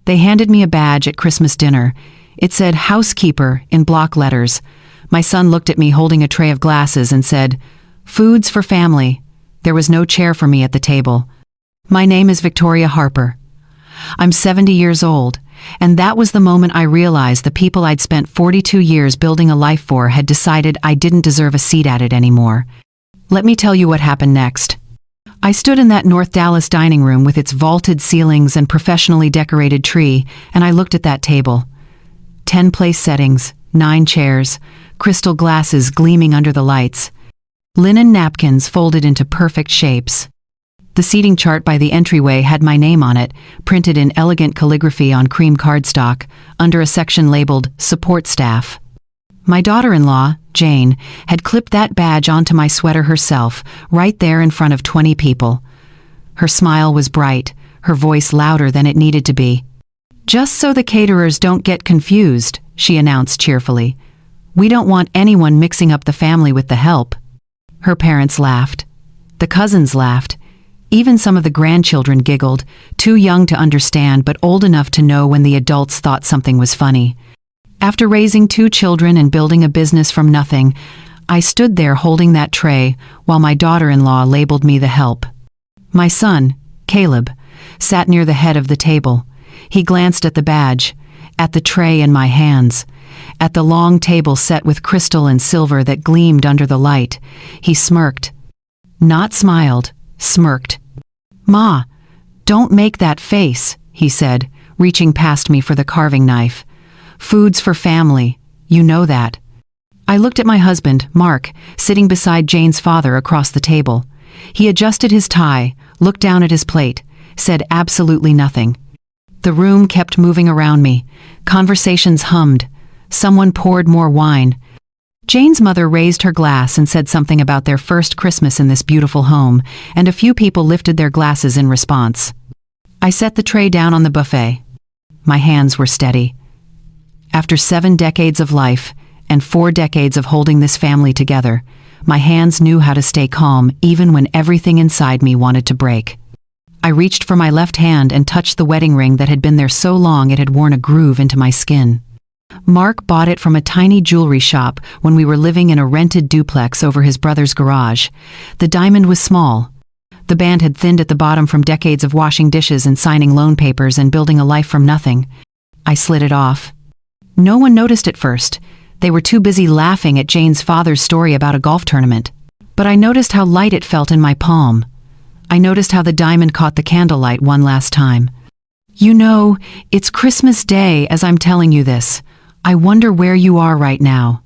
They handed me a badge at Christmas dinner. It said housekeeper in block letters. My son looked at me holding a tray of glasses and said, "Foods for family." There was no chair for me at the table. My name is Victoria Harper. I'm 70 years old, and that was the moment I realized the people I'd spent 42 years building a life for had decided I didn't deserve a seat at it anymore. Let me tell you what happened next. I stood in that North Dallas dining room with its vaulted ceilings and professionally decorated tree, and I looked at that table. 10 place settings, 9 chairs, crystal glasses gleaming under the lights, linen napkins folded into perfect shapes. The seating chart by the entryway had my name on it, printed in elegant calligraphy on cream cardstock, under a section labeled Support Staff. My daughter-in-law, Jane, had clipped that badge onto my sweater herself, right there in front of 20 people. Her smile was bright, her voice louder than it needed to be. "Just so the caterers don't get confused," she announced cheerfully. "We don't want anyone mixing up the family with the help." Her parents laughed. The cousins laughed. Even some of the grandchildren giggled, too young to understand but old enough to know when the adults thought something was funny. After raising 2 children and building a business from nothing, I stood there holding that tray while my daughter-in-law labeled me the help. My son, Caleb, sat near the head of the table. He glanced at the badge, at the tray in my hands, at the long table set with crystal and silver that gleamed under the light. He smirked. Not smiled, smirked. "Ma, don't make that face," he said, reaching past me for the carving knife. "Foods for family, you know that." I looked at my husband, Mark, sitting beside Jane's father across the table. He adjusted his tie, looked down at his plate, said absolutely nothing. The room kept moving around me. Conversations hummed. Someone poured more wine. Jane's mother raised her glass and said something about their first Christmas in this beautiful home, and a few people lifted their glasses in response. I set the tray down on the buffet. My hands were steady. After 7 decades of life and 4 decades of holding this family together, my hands knew how to stay calm even when everything inside me wanted to break. I reached for my left hand and touched the wedding ring that had been there so long it had worn a groove into my skin. Mark bought it from a tiny jewelry shop when we were living in a rented duplex over his brother's garage. The diamond was small. The band had thinned at the bottom from decades of washing dishes and signing loan papers and building a life from nothing. I slid it off. No one noticed at first. They were too busy laughing at Jane's father's story about a golf tournament. But I noticed how light it felt in my palm. I noticed how the diamond caught the candlelight one last time. "You know, it's Christmas Day as I'm telling you this. I wonder where you are right now.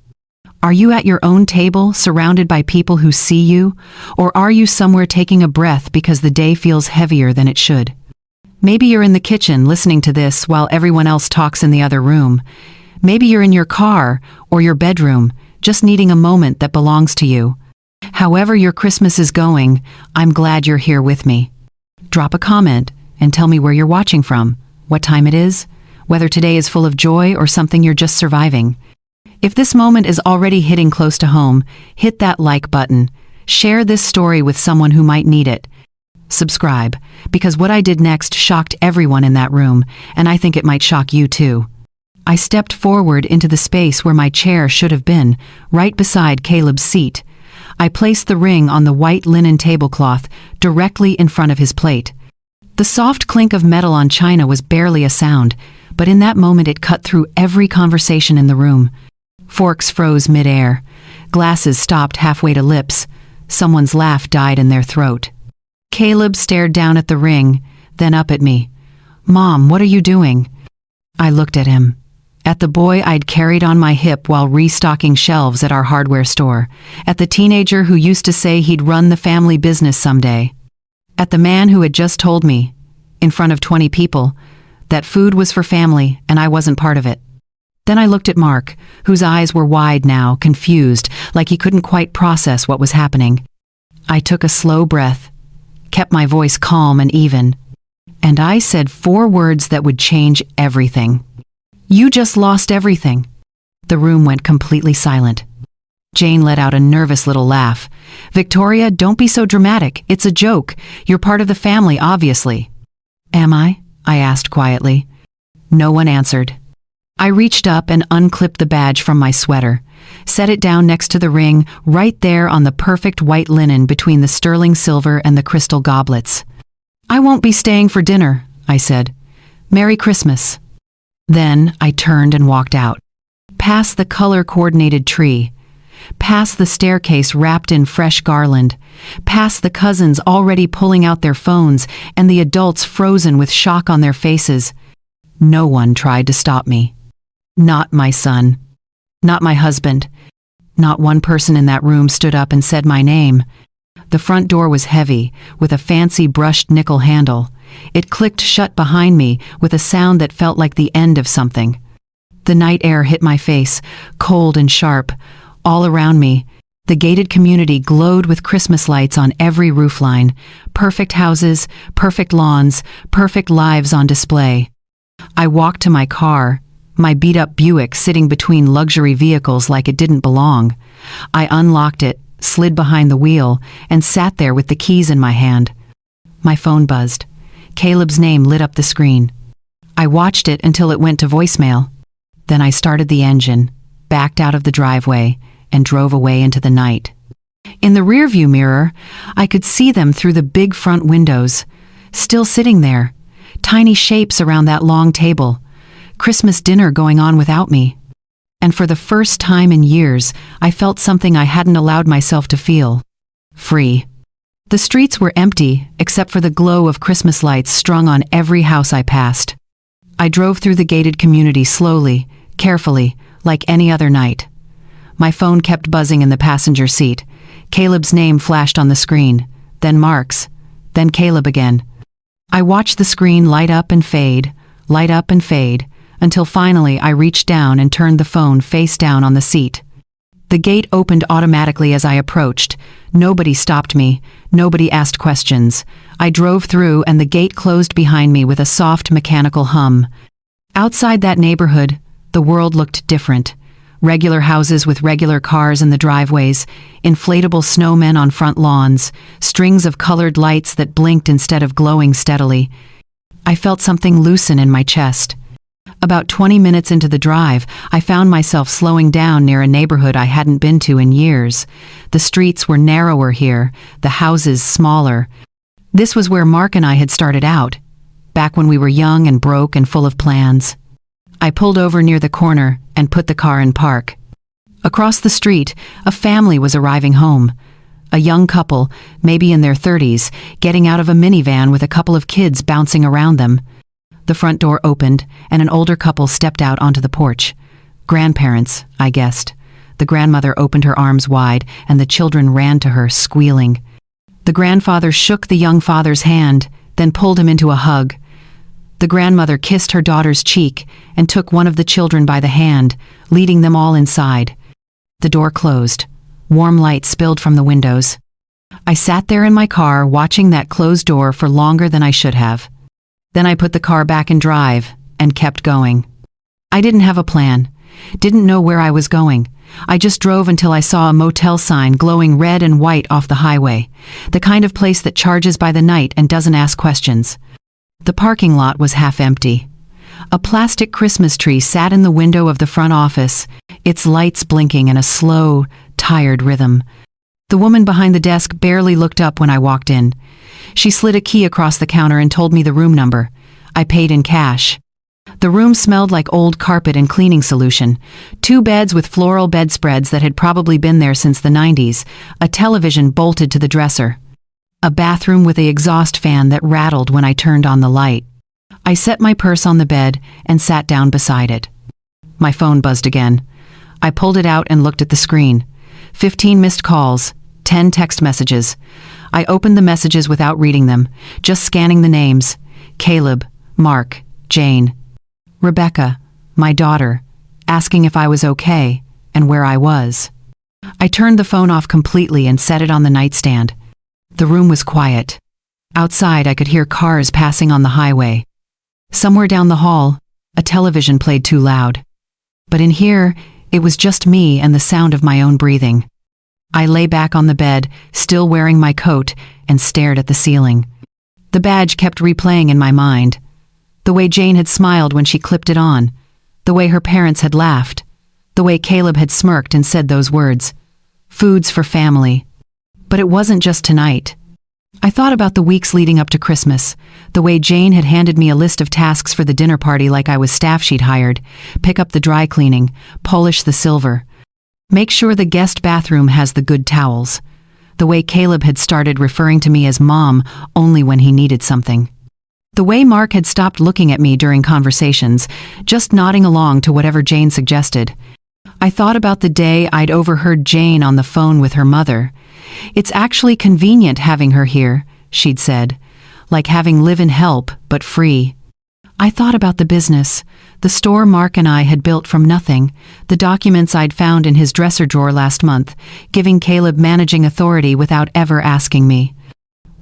Are you at your own table, surrounded by people who see you? Or are you somewhere taking a breath because the day feels heavier than it should? Maybe you're in the kitchen listening to this while everyone else talks in the other room. Maybe you're in your car or your bedroom, just needing a moment that belongs to you. However your Christmas is going, I'm glad you're here with me. Drop a comment and tell me where you're watching from, what time it is, whether today is full of joy or something you're just surviving. If this moment is already hitting close to home, hit that like button. Share this story with someone who might need it. Subscribe, because what I did next shocked everyone in that room, and I think it might shock you too. I stepped forward into the space where my chair should have been, right beside Caleb's seat. I placed the ring on the white linen tablecloth, directly in front of his plate. The soft clink of metal on china was barely a sound, but in that moment it cut through every conversation in the room. Forks froze mid-air. Glasses stopped halfway to lips. Someone's laugh died in their throat. Caleb stared down at the ring, then up at me. "Mom, what are you doing?" I looked at him. At the boy I'd carried on my hip while restocking shelves at our hardware store. At the teenager who used to say he'd run the family business someday. At the man who had just told me, in front of 20 people, that food was for family and I wasn't part of it. Then I looked at Mark, whose eyes were wide now, confused, like he couldn't quite process what was happening. I took a slow breath, kept my voice calm and even, and I said 4 words that would change everything. "You just lost everything." The room went completely silent. Jane let out a nervous little laugh. "Victoria, don't be so dramatic. It's a joke. You're part of the family, obviously." "Am I?" I asked quietly. No one answered. I reached up and unclipped the badge from my sweater, set it down next to the ring, right there on the perfect white linen between the sterling silver and the crystal goblets. "I won't be staying for dinner," I said. "Merry Christmas." Then I turned and walked out, past the color-coordinated tree, past the staircase wrapped in fresh garland, past the cousins already pulling out their phones and the adults frozen with shock on their faces. No one tried to stop me. Not my son. Not my husband. Not one person in that room stood up and said my name. The front door was heavy, with a fancy brushed nickel handle. It clicked shut behind me with a sound that felt like the end of something. The night air hit my face, cold and sharp. All around me, the gated community glowed with Christmas lights on every roofline. Perfect houses, perfect lawns, perfect lives on display. I walked to my car, my beat-up Buick sitting between luxury vehicles like it didn't belong. I unlocked it, slid behind the wheel, and sat there with the keys in my hand. My phone buzzed. Caleb's name lit up the screen. I watched it until it went to voicemail. Then I started the engine, backed out of the driveway, and drove away into the night. In the rearview mirror, I could see them through the big front windows, still sitting there, tiny shapes around that long table, Christmas dinner going on without me. And for the first time in years, I felt something I hadn't allowed myself to feel. Free. The streets were empty, except for the glow of Christmas lights strung on every house I passed. I drove through the gated community slowly, carefully, like any other night. My phone kept buzzing in the passenger seat. Caleb's name flashed on the screen, then Mark's, then Caleb again. I watched the screen light up and fade, until finally I reached down and turned the phone face down on the seat. The gate opened automatically as I approached. Nobody stopped me. Nobody asked questions. I drove through and the gate closed behind me with a soft mechanical hum. Outside that neighborhood, the world looked different. Regular houses with regular cars in the driveways, inflatable snowmen on front lawns, strings of colored lights that blinked instead of glowing steadily. I felt something loosen in my chest. About 20 minutes into the drive, I found myself slowing down near a neighborhood I hadn't been to in years. The streets were narrower here, the houses smaller. This was where Mark and I had started out, back when we were young and broke and full of plans. I pulled over near the corner and put the car in park. Across the street, a family was arriving home. A young couple, maybe in their 30s, getting out of a minivan with a couple of kids bouncing around them. The front door opened, and an older couple stepped out onto the porch. Grandparents, I guessed. The grandmother opened her arms wide, and the children ran to her, squealing. The grandfather shook the young father's hand, then pulled him into a hug. The grandmother kissed her daughter's cheek and took one of the children by the hand, leading them all inside. The door closed. Warm light spilled from the windows. I sat there in my car watching that closed door for longer than I should have. Then I put the car back in drive and kept going. I didn't have a plan, didn't know where I was going. I just drove until I saw a motel sign glowing red and white off the highway, the kind of place that charges by the night and doesn't ask questions. The parking lot was half empty. A plastic Christmas tree sat in the window of the front office, its lights blinking in a slow, tired rhythm. The woman behind the desk barely looked up when I walked in. She slid a key across the counter and told me the room number. I paid in cash. The room smelled like old carpet and cleaning solution. 2 beds with floral bedspreads that had probably been there since the 90s, a television bolted to the dresser. A bathroom with the exhaust fan that rattled when I turned on the light. I set my purse on the bed and sat down beside it. My phone buzzed again. I pulled it out and looked at the screen. 15 missed calls, 10 text messages. I opened the messages without reading them, just scanning the names. Caleb, Mark, Jane. Rebecca, my daughter, asking if I was okay and where I was. I turned the phone off completely and set it on the nightstand. The room was quiet. Outside, I could hear cars passing on the highway. Somewhere down the hall, a television played too loud. But in here, it was just me and the sound of my own breathing. I lay back on the bed, still wearing my coat, and stared at the ceiling. The badge kept replaying in my mind. The way Jane had smiled when she clipped it on. The way her parents had laughed. The way Caleb had smirked and said those words. Foods for family. But it wasn't just tonight. I thought about the weeks leading up to Christmas, the way Jane had handed me a list of tasks for the dinner party like I was staff she'd hired, pick up the dry cleaning, polish the silver. Make sure the guest bathroom has the good towels. The way Caleb had started referring to me as Mom only when he needed something. The way Mark had stopped looking at me during conversations, just nodding along to whatever Jane suggested. I thought about the day I'd overheard Jane on the phone with her mother. "It's actually convenient having her here," she'd said, "like having live-in help, but free." I thought about the business, the store Mark and I had built from nothing, the documents I'd found in his dresser drawer last month, giving Caleb managing authority without ever asking me,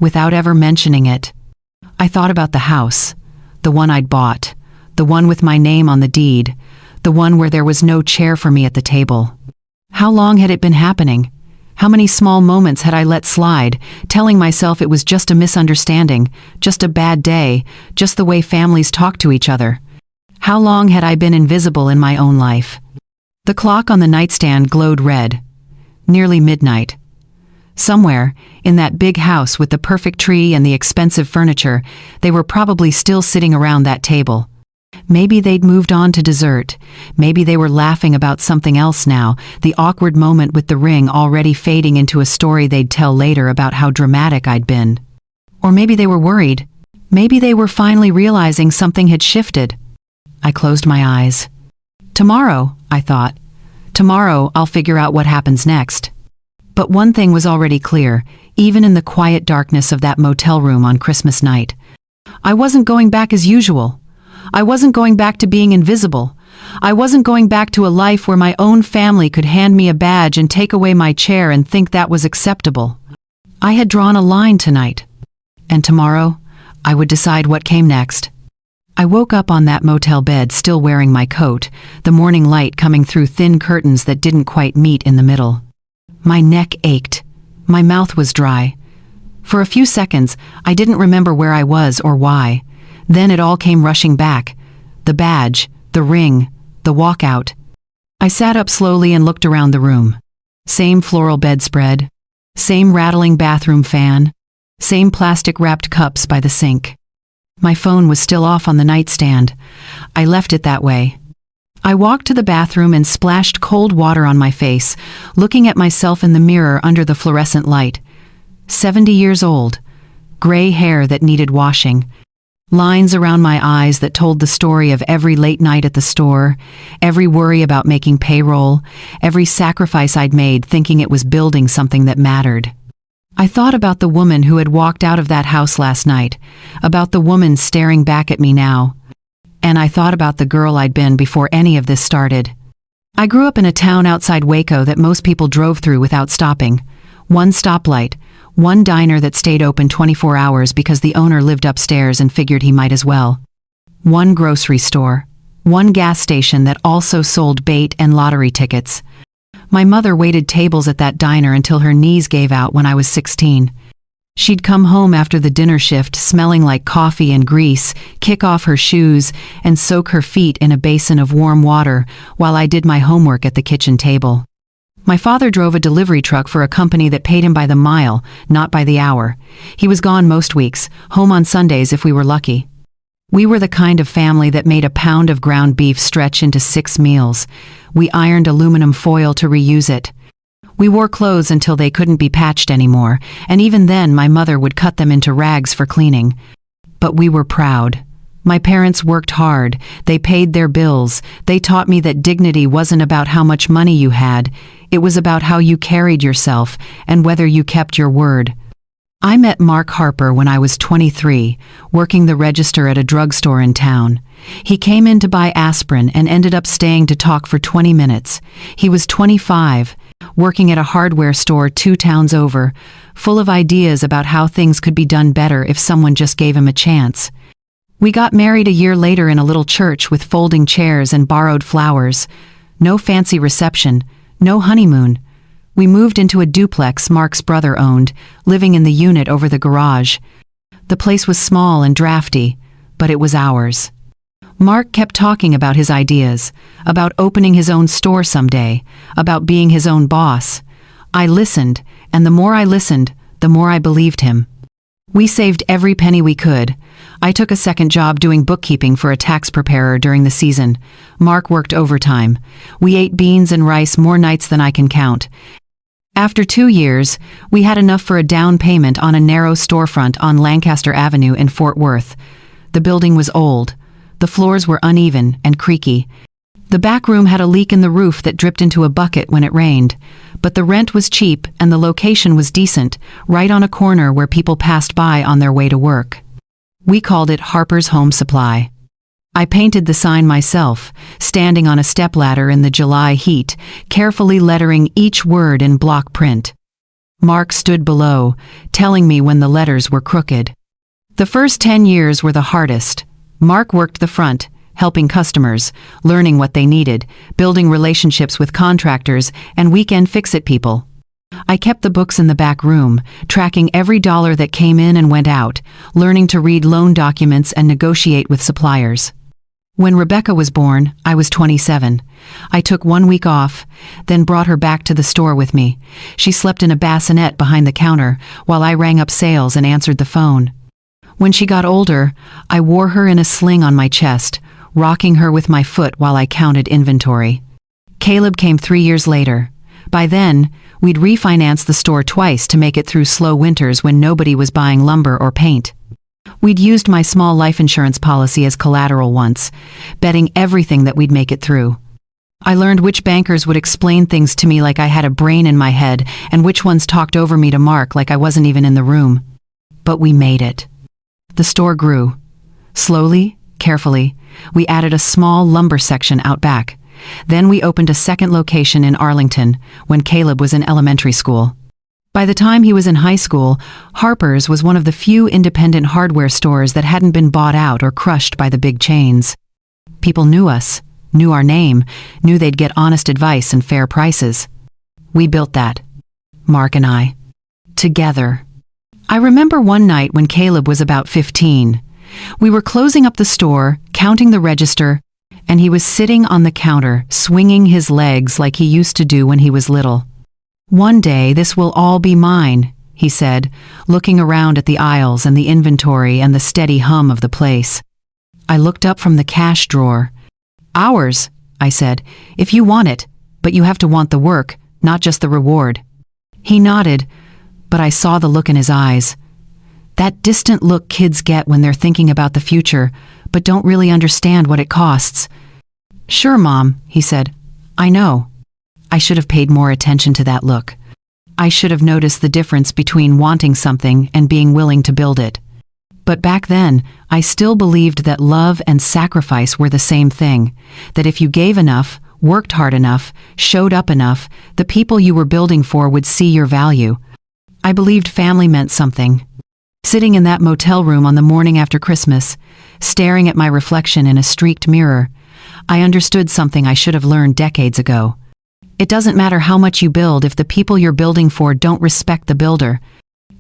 without ever mentioning it. I thought about the house, the one I'd bought, the one with my name on the deed, the one where there was no chair for me at the table. How long had it been happening? How many small moments had I let slide, telling myself it was just a misunderstanding, just a bad day, just the way families talk to each other? How long had I been invisible in my own life? The clock on the nightstand glowed red. Nearly midnight. Somewhere, in that big house with the perfect tree and the expensive furniture, they were probably still sitting around that table. Maybe they'd moved on to dessert. Maybe they were laughing about something else now, the awkward moment with the ring already fading into a story they'd tell later about how dramatic I'd been. Or maybe they were worried. Maybe they were finally realizing something had shifted. I closed my eyes. Tomorrow, I thought. Tomorrow, I'll figure out what happens next. But one thing was already clear, even in the quiet darkness of that motel room on Christmas night. I wasn't going back as usual. I wasn't going back to being invisible. I wasn't going back to a life where my own family could hand me a badge and take away my chair and think that was acceptable. I had drawn a line tonight. And tomorrow, I would decide what came next. I woke up on that motel bed still wearing my coat, the morning light coming through thin curtains that didn't quite meet in the middle. My neck ached. My mouth was dry. For a few seconds, I didn't remember where I was or why. Then it all came rushing back. The badge, the ring, the walkout. I sat up slowly and looked around the room. Same floral bedspread. Same rattling bathroom fan. Same plastic-wrapped cups by the sink. My phone was still off on the nightstand. I left it that way. I walked to the bathroom and splashed cold water on my face, looking at myself in the mirror under the fluorescent light. 70 years old. Gray hair that needed washing. Lines around my eyes that told the story of every late night at the store, every worry about making payroll, every sacrifice I'd made thinking it was building something that mattered. I thought about the woman who had walked out of that house last night, about the woman staring back at me now. And I thought about the girl I'd been before any of this started. I grew up in a town outside Waco that most people drove through without stopping. One stoplight, one diner that stayed open 24 hours because the owner lived upstairs and figured he might as well. One grocery store, one gas station that also sold bait and lottery tickets. My mother waited tables at that diner until her knees gave out when I was 16. She'd come home after the dinner shift smelling like coffee and grease, kick off her shoes, and soak her feet in a basin of warm water while I did my homework at the kitchen table. My father drove a delivery truck for a company that paid him by the mile, not by the hour. He was gone most weeks, home on Sundays if we were lucky. We were the kind of family that made a pound of ground beef stretch into 6 meals. We ironed aluminum foil to reuse it. We wore clothes until they couldn't be patched anymore, and even then my mother would cut them into rags for cleaning. But we were proud. My parents worked hard, they paid their bills, they taught me that dignity wasn't about how much money you had, it was about how you carried yourself and whether you kept your word. I met Mark Harper when I was 23, working the register at a drugstore in town. He came in to buy aspirin and ended up staying to talk for 20 minutes. He was 25, working at a hardware store 2 towns over, full of ideas about how things could be done better if someone just gave him a chance. We got married a year later in a little church with folding chairs and borrowed flowers. No fancy reception, no honeymoon. We moved into a duplex Mark's brother owned, living in the unit over the garage. The place was small and drafty. but it was ours. Mark kept talking about his ideas, about opening his own store someday, about being his own boss. I listened, and the more I listened, the more I believed him. We saved every penny we could. I took a second job doing bookkeeping for a tax preparer during the season. Mark worked overtime. We ate beans and rice more nights than I can count. After 2 years, we had enough for a down payment on a narrow storefront on Lancaster Avenue in Fort Worth. The building was old. The floors were uneven and creaky. The back room had a leak in the roof that dripped into a bucket when it rained. But the rent was cheap and the location was decent, right on a corner where people passed by on their way to work. We called it Harper's Home Supply. I painted the sign myself, standing on a stepladder in the July heat, carefully lettering each word in block print. Mark stood below, telling me when the letters were crooked. The first 10 years were the hardest. Mark worked the front, helping customers, learning what they needed, building relationships with contractors and weekend fix-it people. I kept the books in the back room, tracking every dollar that came in and went out, learning to read loan documents and negotiate with suppliers. When Rebecca was born, I was 27. I took 1 week off, then brought her back to the store with me. She slept in a bassinet behind the counter while I rang up sales and answered the phone. When she got older, I wore her in a sling on my chest, rocking her with my foot while I counted inventory. Caleb came 3 years later. By then, we'd refinanced the store twice to make it through slow winters when nobody was buying lumber or paint. We'd used my small life insurance policy as collateral once, betting everything that we'd make it through. I learned which bankers would explain things to me like I had a brain in my head and which ones talked over me to Mark like I wasn't even in the room. But we made it. The store grew. Slowly, carefully, we added a small lumber section out back. Then we opened a second location in Arlington when Caleb was in elementary school. By the time he was in high school, Harper's was one of the few independent hardware stores that hadn't been bought out or crushed by the big chains. People knew us, knew our name, knew they'd get honest advice and fair prices. We built that. Mark and I. Together. I remember one night when Caleb was about 15. We were closing up the store, counting the register, and he was sitting on the counter, swinging his legs like he used to do when he was little. "One day this will all be mine," he said, looking around at the aisles and the inventory and the steady hum of the place. I looked up from the cash drawer. "Ours," I said, "if you want it, but you have to want the work, not just the reward." He nodded, but I saw the look in his eyes. That distant look kids get when they're thinking about the future, but don't really understand what it costs. "Sure, Mom," he said. "I know." I should have paid more attention to that look. I should have noticed the difference between wanting something and being willing to build it. But back then, I still believed that love and sacrifice were the same thing, that if you gave enough, worked hard enough, showed up enough, the people you were building for would see your value. I believed family meant something. Sitting in that motel room on the morning after Christmas, staring at my reflection in a streaked mirror, I understood something I should have learned decades ago. It doesn't matter how much you build if the people you're building for don't respect the builder.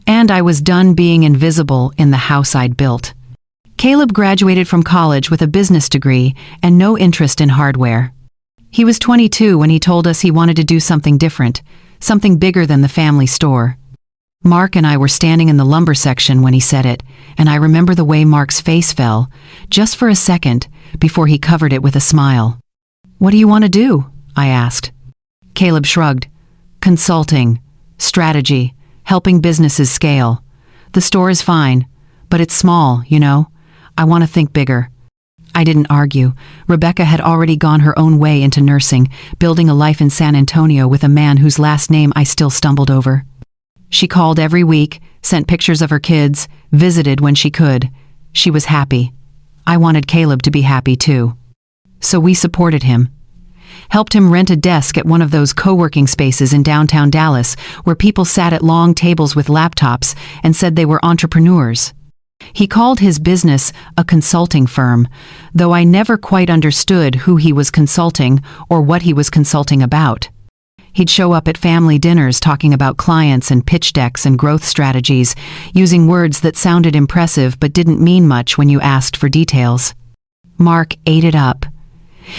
And I was done being invisible in the house I'd built. Caleb graduated from college with a business degree and no interest in hardware. He was 22 when he told us he wanted to do something different, something bigger than the family store. Mark and I were standing in the lumber section when he said it, and I remember the way Mark's face fell, just for a second, before he covered it with a smile. "What do you want to do?" I asked. Caleb shrugged. "Consulting, strategy, helping businesses scale. The store is fine, but it's small, you know. I want to think bigger." I didn't argue. Rebecca had already gone her own way into nursing, building a life in San Antonio with a man whose last name I still stumbled over. She called every week, sent pictures of her kids, visited when she could. She was happy. I wanted Caleb to be happy too. So we supported him. Helped him rent a desk at one of those co-working spaces in downtown Dallas where people sat at long tables with laptops and said they were entrepreneurs. He called his business a consulting firm, though I never quite understood who he was consulting or what he was consulting about. He'd show up at family dinners talking about clients and pitch decks and growth strategies, using words that sounded impressive but didn't mean much when you asked for details. Mark ate it up.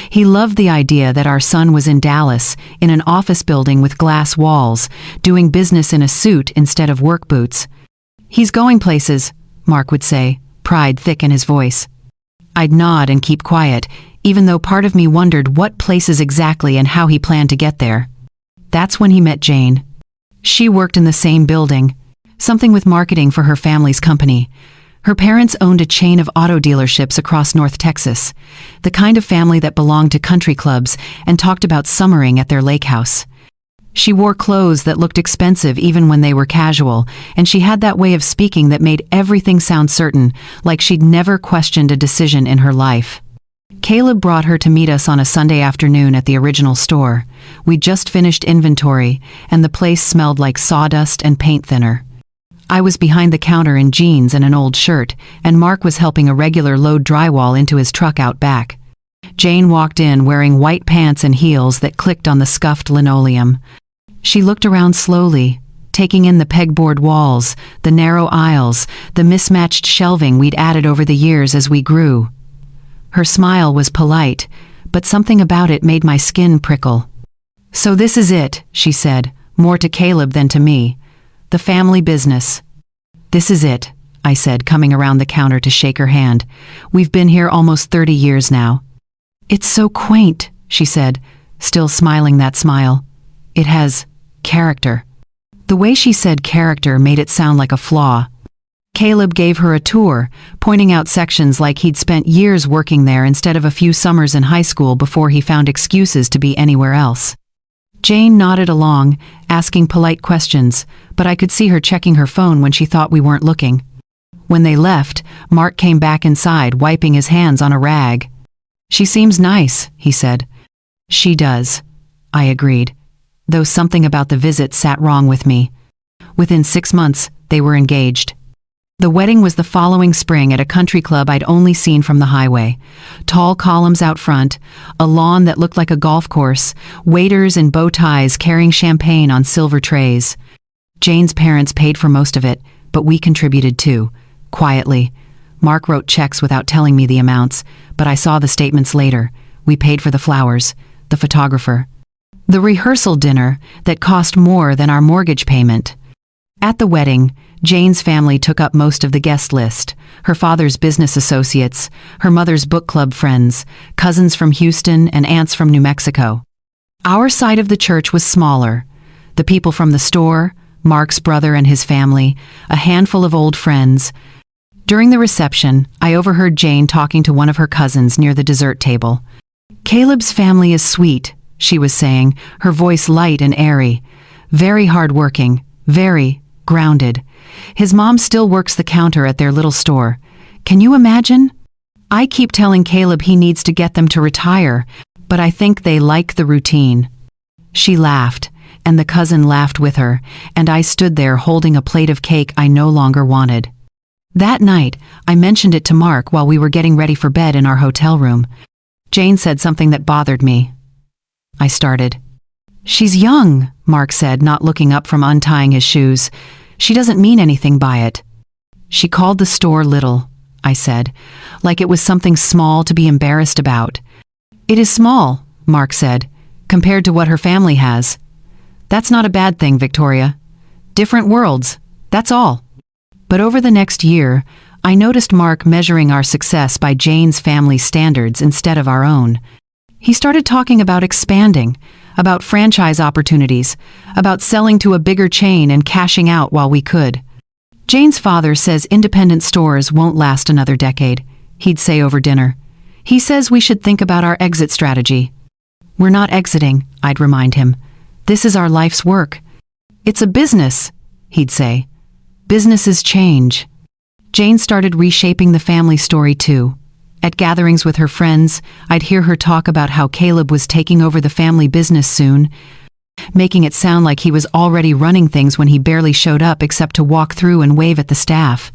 He loved the idea that our son was in Dallas, in an office building with glass walls, doing business in a suit instead of work boots. "He's going places," Mark would say, pride thick in his voice. I'd nod and keep quiet, even though part of me wondered what places exactly and how he planned to get there. That's when he met Jane. She worked in the same building, something with marketing for her family's company. Her parents owned a chain of auto dealerships across North Texas, the kind of family that belonged to country clubs and talked about summering at their lake house. She wore clothes that looked expensive even when they were casual, and she had that way of speaking that made everything sound certain, like she'd never questioned a decision in her life. Caleb brought her to meet us on a Sunday afternoon at the original store. We'd just finished inventory, and the place smelled like sawdust and paint thinner. I was behind the counter in jeans and an old shirt, and Mark was helping a regular load drywall into his truck out back. Jane walked in wearing white pants and heels that clicked on the scuffed linoleum. She looked around slowly, taking in the pegboard walls, the narrow aisles, the mismatched shelving we'd added over the years as we grew. Her smile was polite, but something about it made my skin prickle. "So this is it," she said, more to Caleb than to me. "The family business." "This is it," I said, coming around the counter to shake her hand. "We've been here almost 30 years now." "It's so quaint," she said, still smiling that smile. "It has character." The way she said character made it sound like a flaw. Caleb gave her a tour, pointing out sections like he'd spent years working there instead of a few summers in high school before he found excuses to be anywhere else. Jane nodded along, asking polite questions, but I could see her checking her phone when she thought we weren't looking. When they left, Mark came back inside, wiping his hands on a rag. "She seems nice," he said. "She does," I agreed, though something about the visit sat wrong with me. Within 6 months, they were engaged. The wedding was the following spring at a country club I'd only seen from the highway. Tall columns out front, a lawn that looked like a golf course, waiters in bow ties carrying champagne on silver trays. Jane's parents paid for most of it, but we contributed too, quietly. Mark wrote checks without telling me the amounts, but I saw the statements later. We paid for the flowers, the photographer, the rehearsal dinner that cost more than our mortgage payment. At the wedding, Jane's family took up most of the guest list. Her father's business associates, her mother's book club friends, cousins from Houston and aunts from New Mexico. Our side of the church was smaller. The people from the store, Mark's brother and his family, a handful of old friends. During the reception, I overheard Jane talking to one of her cousins near the dessert table. "Caleb's family is sweet," she was saying, her voice light and airy. "Very hardworking, very grounded. His mom still works the counter at their little store. Can you imagine? I keep telling Caleb he needs to get them to retire, but I think they like the routine." She laughed, and the cousin laughed with her, and I stood there holding a plate of cake I no longer wanted. That night, I mentioned it to Mark while we were getting ready for bed in our hotel room. Jane said something that bothered me. I started. "She's young," Mark said, not looking up from untying his shoes. "She doesn't mean anything by it." "She called the store little," I said, like it was something small to be embarrassed about. "It is small," Mark said, "compared to what her family has." "That's not a bad thing, Victoria. Different worlds, that's all." But over the next year, I noticed Mark measuring our success by Jane's family standards instead of our own. He started talking about expanding, about franchise opportunities, about selling to a bigger chain and cashing out while we could. "Jane's father says independent stores won't last another decade," he'd say over dinner. "He says we should think about our exit strategy." "We're not exiting," I'd remind him. "This is our life's work." "It's a business," he'd say. "Businesses change." Jane started reshaping the family story too. At gatherings with her friends, I'd hear her talk about how Caleb was taking over the family business soon, making it sound like he was already running things when he barely showed up except to walk through and wave at the staff.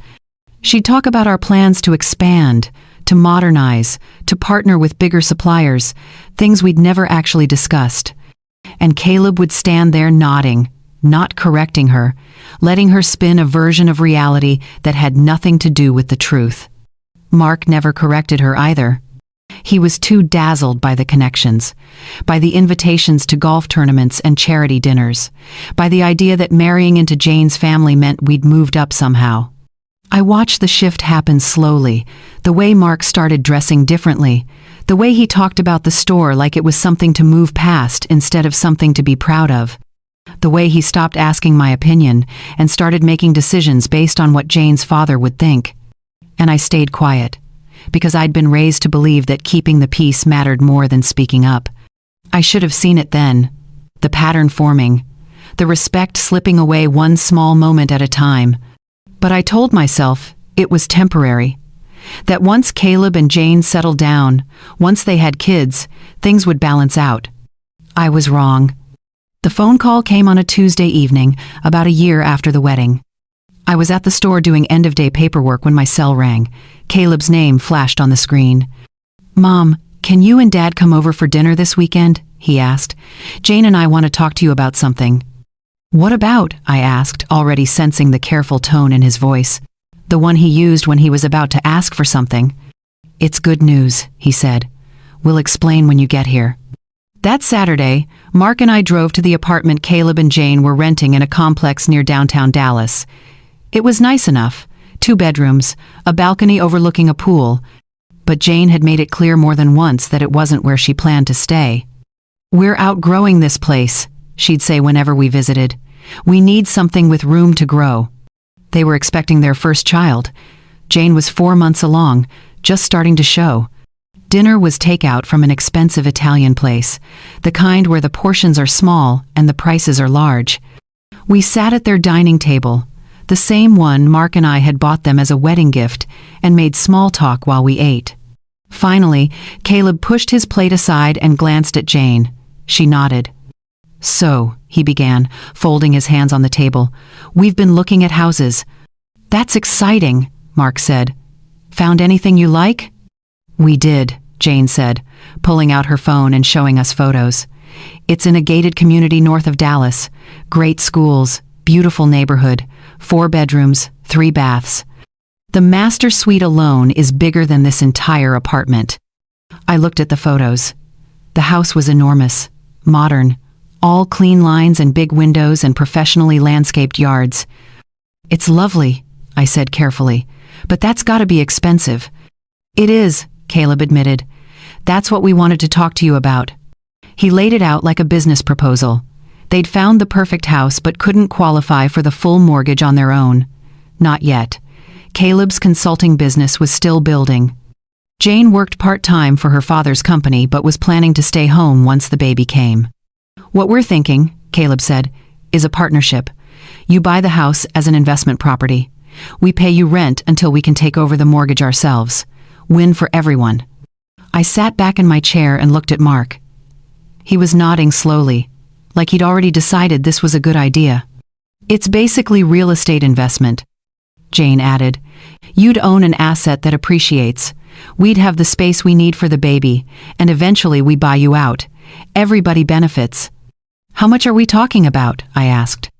She'd talk about our plans to expand, to modernize, to partner with bigger suppliers, things we'd never actually discussed. And Caleb would stand there nodding, not correcting her, letting her spin a version of reality that had nothing to do with the truth. Mark never corrected her either. He was too dazzled by the connections, by the invitations to golf tournaments and charity dinners, by the idea that marrying into Jane's family meant we'd moved up somehow. I watched the shift happen slowly, the way Mark started dressing differently, the way he talked about the store like it was something to move past instead of something to be proud of, the way he stopped asking my opinion and started making decisions based on what Jane's father would think. And I stayed quiet, because I'd been raised to believe that keeping the peace mattered more than speaking up. I should have seen it then, the pattern forming, the respect slipping away one small moment at a time. But I told myself it was temporary, that once Caleb and Jane settled down, once they had kids, things would balance out. I was wrong. The phone call came on a Tuesday evening, about a year after the wedding. I was at the store doing end-of-day paperwork when my cell rang. Caleb's name flashed on the screen. "Mom, can you and Dad come over for dinner this weekend?" he asked. "Jane and I want to talk to you about something." "What about?" I asked, already sensing the careful tone in his voice, the one he used when he was about to ask for something. "It's good news," he said. "We'll explain when you get here." That Saturday, Mark and I drove to the apartment Caleb and Jane were renting in a complex near downtown Dallas. It was nice enough, 2 bedrooms, a balcony overlooking a pool, but Jane had made it clear more than once that it wasn't where she planned to stay. "We're outgrowing this place," she'd say whenever we visited. "We need something with room to grow." They were expecting their first child. Jane was 4 months along, just starting to show. Dinner was takeout from an expensive Italian place, the kind where the portions are small and the prices are large. We sat at their dining table, the same one Mark and I had bought them as a wedding gift, and made small talk while we ate. Finally, Caleb pushed his plate aside and glanced at Jane. She nodded. "So," he began, folding his hands on the table, "we've been looking at houses." "That's exciting," Mark said. "Found anything you like?" "We did," Jane said, pulling out her phone and showing us photos. "It's in a gated community north of Dallas. Great schools, beautiful neighborhood, 4 bedrooms, 3 baths. The master suite alone is bigger than this entire apartment." I looked at the photos. The house was enormous, modern, all clean lines and big windows and professionally landscaped yards. "It's lovely," I said carefully, "but that's gotta be expensive." "It is," Caleb admitted. "That's what we wanted to talk to you about." He laid it out like a business proposal. They'd found the perfect house but couldn't qualify for the full mortgage on their own. Not yet. Caleb's consulting business was still building. Jane worked part-time for her father's company but was planning to stay home once the baby came. "What we're thinking," Caleb said, "is a partnership. You buy the house as an investment property. We pay you rent until we can take over the mortgage ourselves. Win for everyone." I sat back in my chair and looked at Mark. He was nodding slowly, like he'd already decided this was a good idea. "It's basically real estate investment," Jane added. "You'd own an asset that appreciates. We'd have the space we need for the baby, and eventually we buy you out. Everybody benefits." "How much are we talking about?" I asked.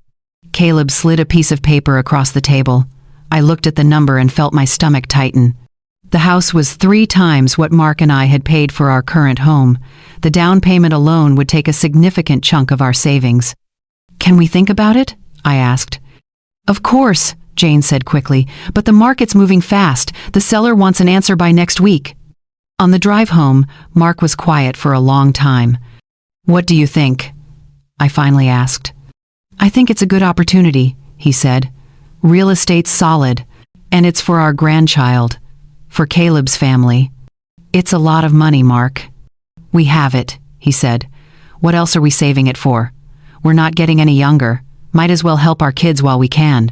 Caleb slid a piece of paper across the table. I looked at the number and felt my stomach tighten. The house was 3 times what Mark and I had paid for our current home. The down payment alone would take a significant chunk of our savings. "Can we think about it?" I asked. "Of course," Jane said quickly, "but the market's moving fast. The seller wants an answer by next week." On the drive home, Mark was quiet for a long time. "What do you think?" I finally asked. "I think it's a good opportunity," he said. "Real estate's solid, and it's for our grandchild. For Caleb's family. It's a lot of money, Mark." "We have it," he said. "What else are we saving it for? We're not getting any younger. Might as well help our kids while we can."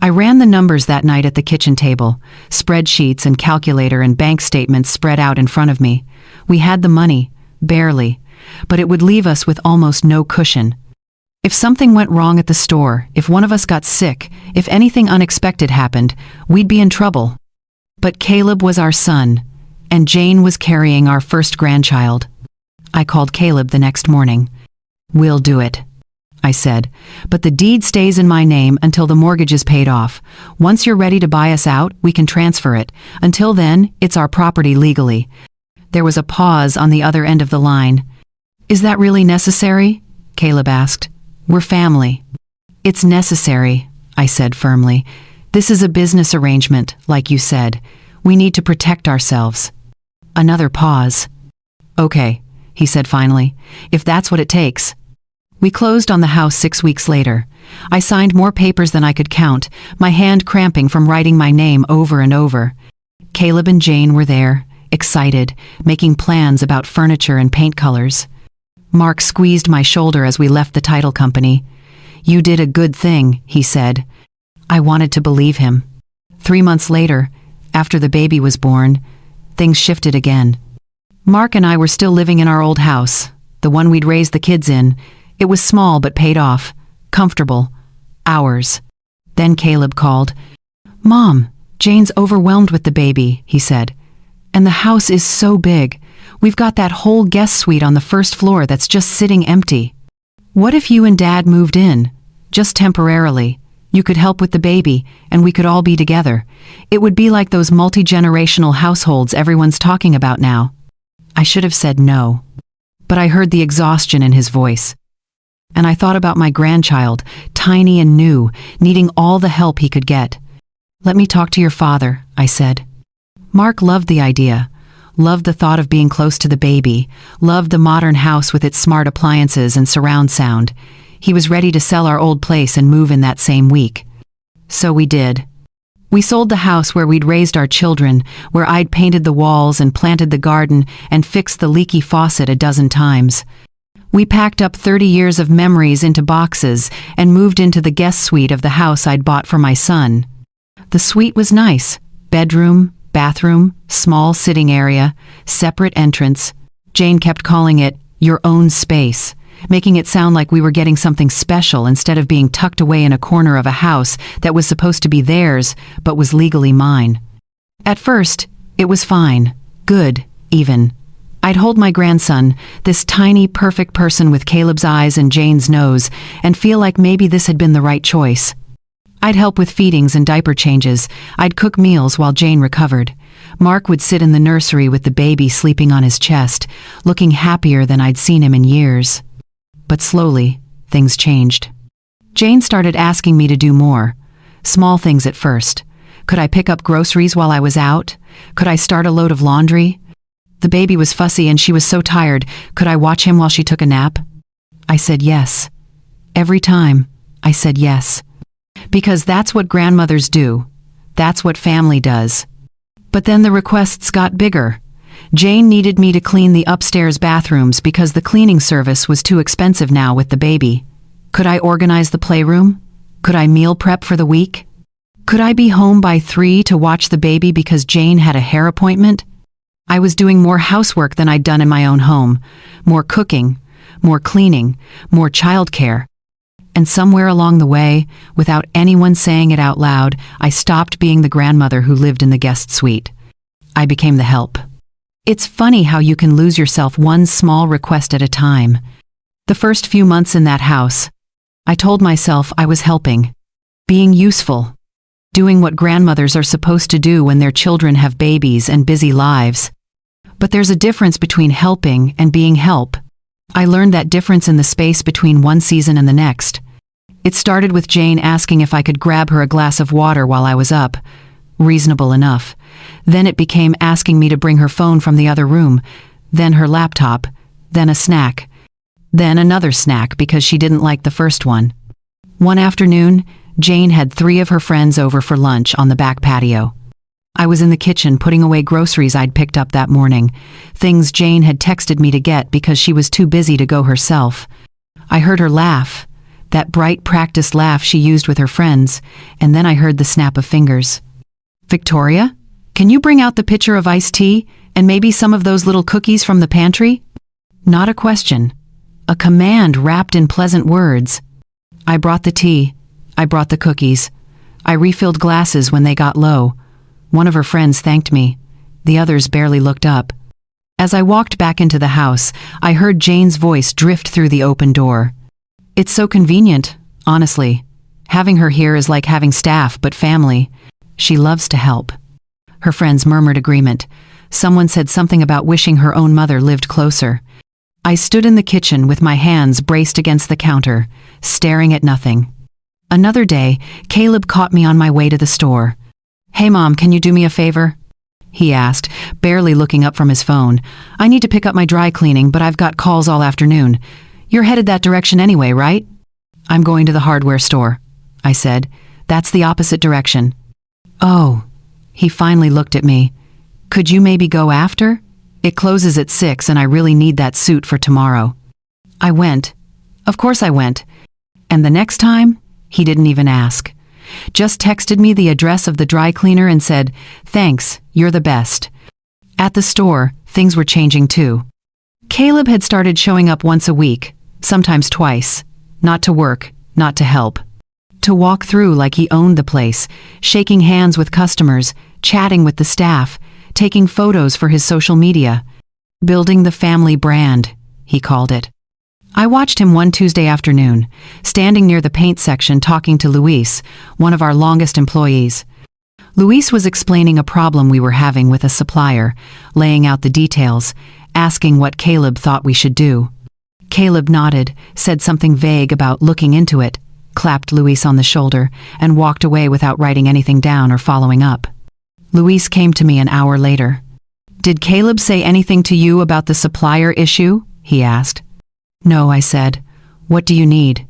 I ran the numbers that night at the kitchen table, spreadsheets and calculator and bank statements spread out in front of me. We had the money, barely, but it would leave us with almost no cushion. If something went wrong at the store, if one of us got sick, if anything unexpected happened, we'd be in trouble. But Caleb was our son, and Jane was carrying our first grandchild. I called Caleb the next morning. We'll do it, I said, but the deed stays in my name until the mortgage is paid off. Once you're ready to buy us out, we can transfer it. Until then, it's our property legally. There was a pause on the other end of the line. Is that really necessary? Caleb asked. We're family. It's necessary, I said firmly. This is a business arrangement, like you said. We need to protect ourselves. Another pause. Okay, he said finally, if that's what it takes. We closed on the house 6 weeks later. I signed more papers than I could count, my hand cramping from writing my name over and over. Caleb and Jane were there, excited, making plans about furniture and paint colors. Mark squeezed my shoulder as we left the title company. You did a good thing, he said. I wanted to believe him. 3 months later, after the baby was born, things shifted again. Mark and I were still living in our old house, the one we'd raised the kids in. It was small but paid off, comfortable, ours. Then Caleb called. Mom, Jane's overwhelmed with the baby, he said. And the house is so big. We've got that whole guest suite on the first floor that's just sitting empty. What if you and Dad moved in? Just temporarily. You could help with the baby, and we could all be together. It would be like those multigenerational households everyone's talking about now. I should have said no. But I heard the exhaustion in his voice. And I thought about my grandchild, tiny and new, needing all the help he could get. Let me talk to your father, I said. Mark loved the idea, loved the thought of being close to the baby, loved the modern house with its smart appliances and surround sound. He was ready to sell our old place and move in that same week. So we did. We sold the house where we'd raised our children, where I'd painted the walls and planted the garden and fixed the leaky faucet a dozen times. We packed up 30 years of memories into boxes and moved into the guest suite of the house I'd bought for my son. The suite was nice. Bedroom, bathroom, small sitting area, separate entrance. Jane kept calling it your own space, making it sound like we were getting something special instead of being tucked away in a corner of a house that was supposed to be theirs but was legally mine. At first, it was fine, good, even. I'd hold my grandson, this tiny, perfect person with Caleb's eyes and Jane's nose, and feel like maybe this had been the right choice. I'd help with feedings and diaper changes. I'd cook meals while Jane recovered. Mark would sit in the nursery with the baby sleeping on his chest, looking happier than I'd seen him in years. But slowly, things changed. Jane started asking me to do more. Small things at first. Could I pick up groceries while I was out? Could I start a load of laundry? The baby was fussy and she was so tired. Could I watch him while she took a nap? I said yes. Every time, I said yes. Because that's what grandmothers do. That's what family does. But then the requests got bigger. Jane needed me to clean the upstairs bathrooms because the cleaning service was too expensive now with the baby. Could I organize the playroom? Could I meal prep for the week? Could I be home by 3 to watch the baby because Jane had a hair appointment? I was doing more housework than I'd done in my own home. More cooking, more cleaning, more childcare. And somewhere along the way, without anyone saying it out loud, I stopped being the grandmother who lived in the guest suite. I became the help. It's funny how you can lose yourself one small request at a time. The first few months in that house, I told myself I was helping, being useful, doing what grandmothers are supposed to do when their children have babies and busy lives. But there's a difference between helping and being help. I learned that difference in the space between one season and the next. It started with Jane asking if I could grab her a glass of water while I was up. Reasonable enough. Then it became asking me to bring her phone from the other room, then her laptop, then a snack, then another snack because she didn't like the first one. One afternoon, Jane had 3 of her friends over for lunch on the back patio. I was in the kitchen putting away groceries I'd picked up that morning, things Jane had texted me to get because she was too busy to go herself. I heard her laugh, that bright practiced laugh she used with her friends, and then I heard the snap of fingers. Victoria, can you bring out the pitcher of iced tea and maybe some of those little cookies from the pantry? Not a question. A command wrapped in pleasant words. I brought the tea. I brought the cookies. I refilled glasses when they got low. One of her friends thanked me. The others barely looked up. As I walked back into the house, I heard Jane's voice drift through the open door. "It's so convenient, honestly. Having her here is like having staff, but family. She loves to help." Her friends murmured agreement. Someone said something about wishing her own mother lived closer. I stood in the kitchen with my hands braced against the counter, staring at nothing. Another day, Caleb caught me on my way to the store. "Hey Mom, can you do me a favor?" he asked, barely looking up from his phone. "I need to pick up my dry cleaning, but I've got calls all afternoon. You're headed that direction anyway, right?" "I'm going to the hardware store," I said. "That's the opposite direction." "Oh." He finally looked at me. "Could you maybe go after? It closes at 6 and I really need that suit for tomorrow." I went. Of course I went. And the next time, he didn't even ask. Just texted me the address of the dry cleaner and said, "Thanks, you're the best." At the store, things were changing too. Caleb had started showing up once a week, sometimes twice. Not to work, not to help. To walk through like he owned the place, shaking hands with customers, chatting with the staff, taking photos for his social media. Building the family brand, he called it. I watched him one Tuesday afternoon, standing near the paint section talking to Luis, one of our longest employees. Luis was explaining a problem we were having with a supplier, laying out the details, asking what Caleb thought we should do. Caleb nodded, said something vague about looking into it, clapped Luis on the shoulder, and walked away without writing anything down or following up. Luis came to me an hour later. "Did Caleb say anything to you about the supplier issue?" he asked. "No," I said. "What do you need?"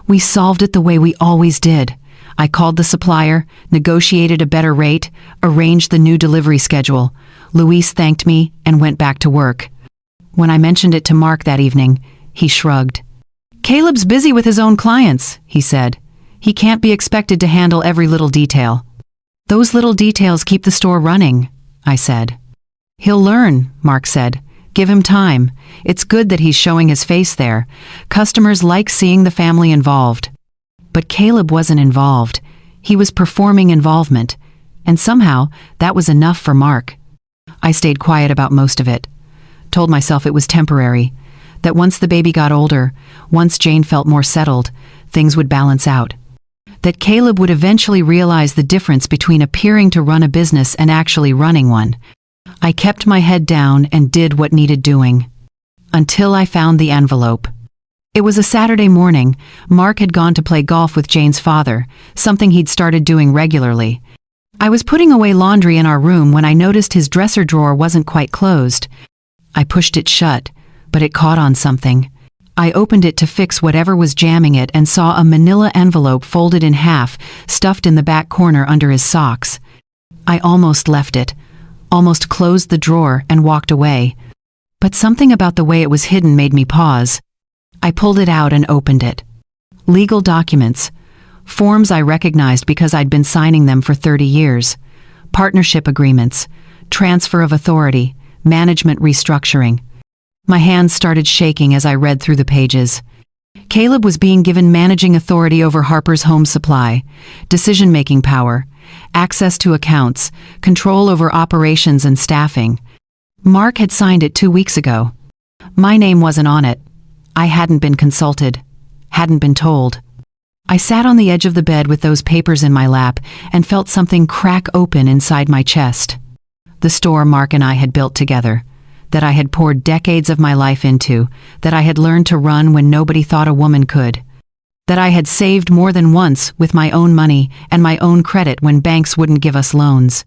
"We solved it the way we always did. I called the supplier, negotiated a better rate, arranged the new delivery schedule. Luis thanked me and went back to work." When I mentioned it to Mark that evening, he shrugged. "Caleb's busy with his own clients," he said. "He can't be expected to handle every little detail." "Those little details keep the store running," I said. "He'll learn," Mark said. "Give him time. It's good that he's showing his face there. Customers like seeing the family involved." But Caleb wasn't involved. He was performing involvement. And somehow, that was enough for Mark. I stayed quiet about most of it. Told myself it was temporary. That once the baby got older, once Jane felt more settled, things would balance out. That Caleb would eventually realize the difference between appearing to run a business and actually running one. I kept my head down and did what needed doing. Until I found the envelope. It was a Saturday morning. Mark had gone to play golf with Jane's father, something he'd started doing regularly. I was putting away laundry in our room when I noticed his dresser drawer wasn't quite closed. I pushed it shut, but it caught on something. I opened it to fix whatever was jamming it and saw a manila envelope folded in half, stuffed in the back corner under his socks. I almost left it, almost closed the drawer and walked away. But something about the way it was hidden made me pause. I pulled it out and opened it. Legal documents. Forms I recognized because I'd been signing them for 30 years. Partnership agreements. Transfer of authority. Management restructuring. My hands started shaking as I read through the pages. Caleb was being given managing authority over Harper's Home Supply, decision-making power, access to accounts, control over operations and staffing. Mark had signed it 2 weeks ago. My name wasn't on it. I hadn't been consulted, hadn't been told. I sat on the edge of the bed with those papers in my lap and felt something crack open inside my chest. The store Mark and I had built together, that I had poured decades of my life into, that I had learned to run when nobody thought a woman could, that I had saved more than once with my own money and my own credit when banks wouldn't give us loans.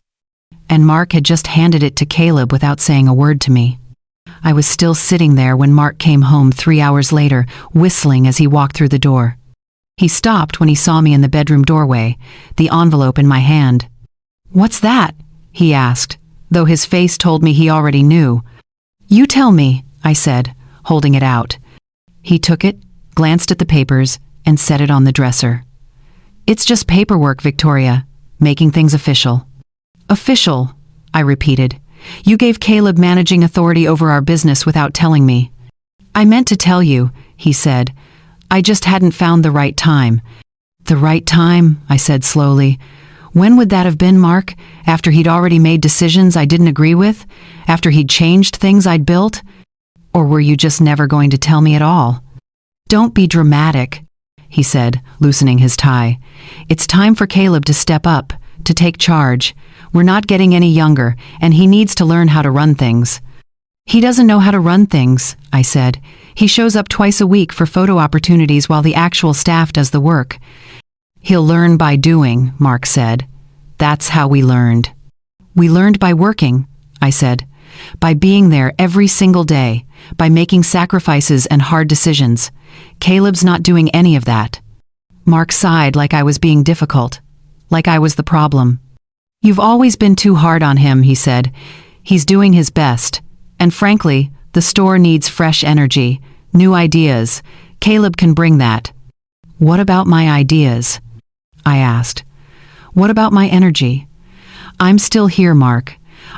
And Mark had just handed it to Caleb without saying a word to me. I was still sitting there when Mark came home 3 hours later, whistling as he walked through the door. He stopped when he saw me in the bedroom doorway, the envelope in my hand. "What's that?" he asked, though his face told me he already knew. "You tell me," I said, holding it out. He took it, glanced at the papers, and set it on the dresser. "It's just paperwork, Victoria, making things official." "Official," I repeated. "You gave Caleb managing authority over our business without telling me." "I meant to tell you," he said. "I just hadn't found the right time." "The right time," I said slowly. When would that have been, Mark? After he'd already made decisions I didn't agree with? After he'd changed things I'd built? Or were you just never going to tell me at all? Don't be dramatic, he said, loosening his tie. It's time for Caleb to step up, to take charge. We're not getting any younger, and he needs to learn how to run things. He doesn't know how to run things, I said. He shows up twice a week for photo opportunities while the actual staff does the work. He'll learn by doing, Mark said. That's how we learned. We learned by working, I said. By being there every single day, by making sacrifices and hard decisions. Caleb's not doing any of that. Mark sighed like I was being difficult, like I was the problem. You've always been too hard on him, he said. He's doing his best. And frankly, the store needs fresh energy, new ideas. Caleb can bring that. What about my ideas? I asked. What about my energy? I'm still here, Mark.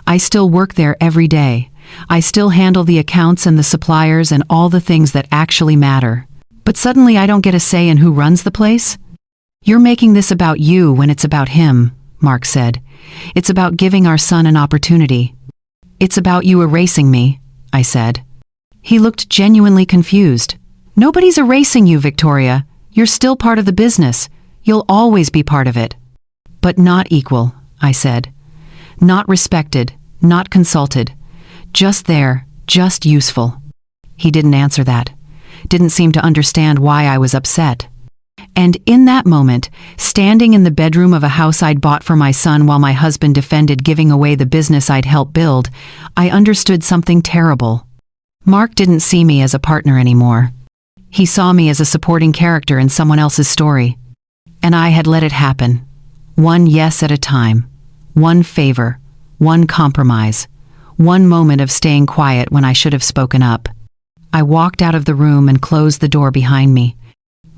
I still work there every day. I still handle the accounts and the suppliers and all the things that actually matter. But suddenly I don't get a say in who runs the place? You're making this about you when it's about him, Mark said. It's about giving our son an opportunity. It's about you erasing me, I said. He looked genuinely confused. Nobody's erasing you, Victoria. You're still part of the business. You'll always be part of it. But not equal, I said. Not respected, not consulted. Just there, just useful. He didn't answer that. Didn't seem to understand why I was upset. And in that moment, standing in the bedroom of a house I'd bought for my son while my husband defended giving away the business I'd helped build, I understood something terrible. Mark didn't see me as a partner anymore. He saw me as a supporting character in someone else's story. And I had let it happen. One yes at a time. One favor. One compromise. One moment of staying quiet when I should have spoken up. I walked out of the room and closed the door behind me.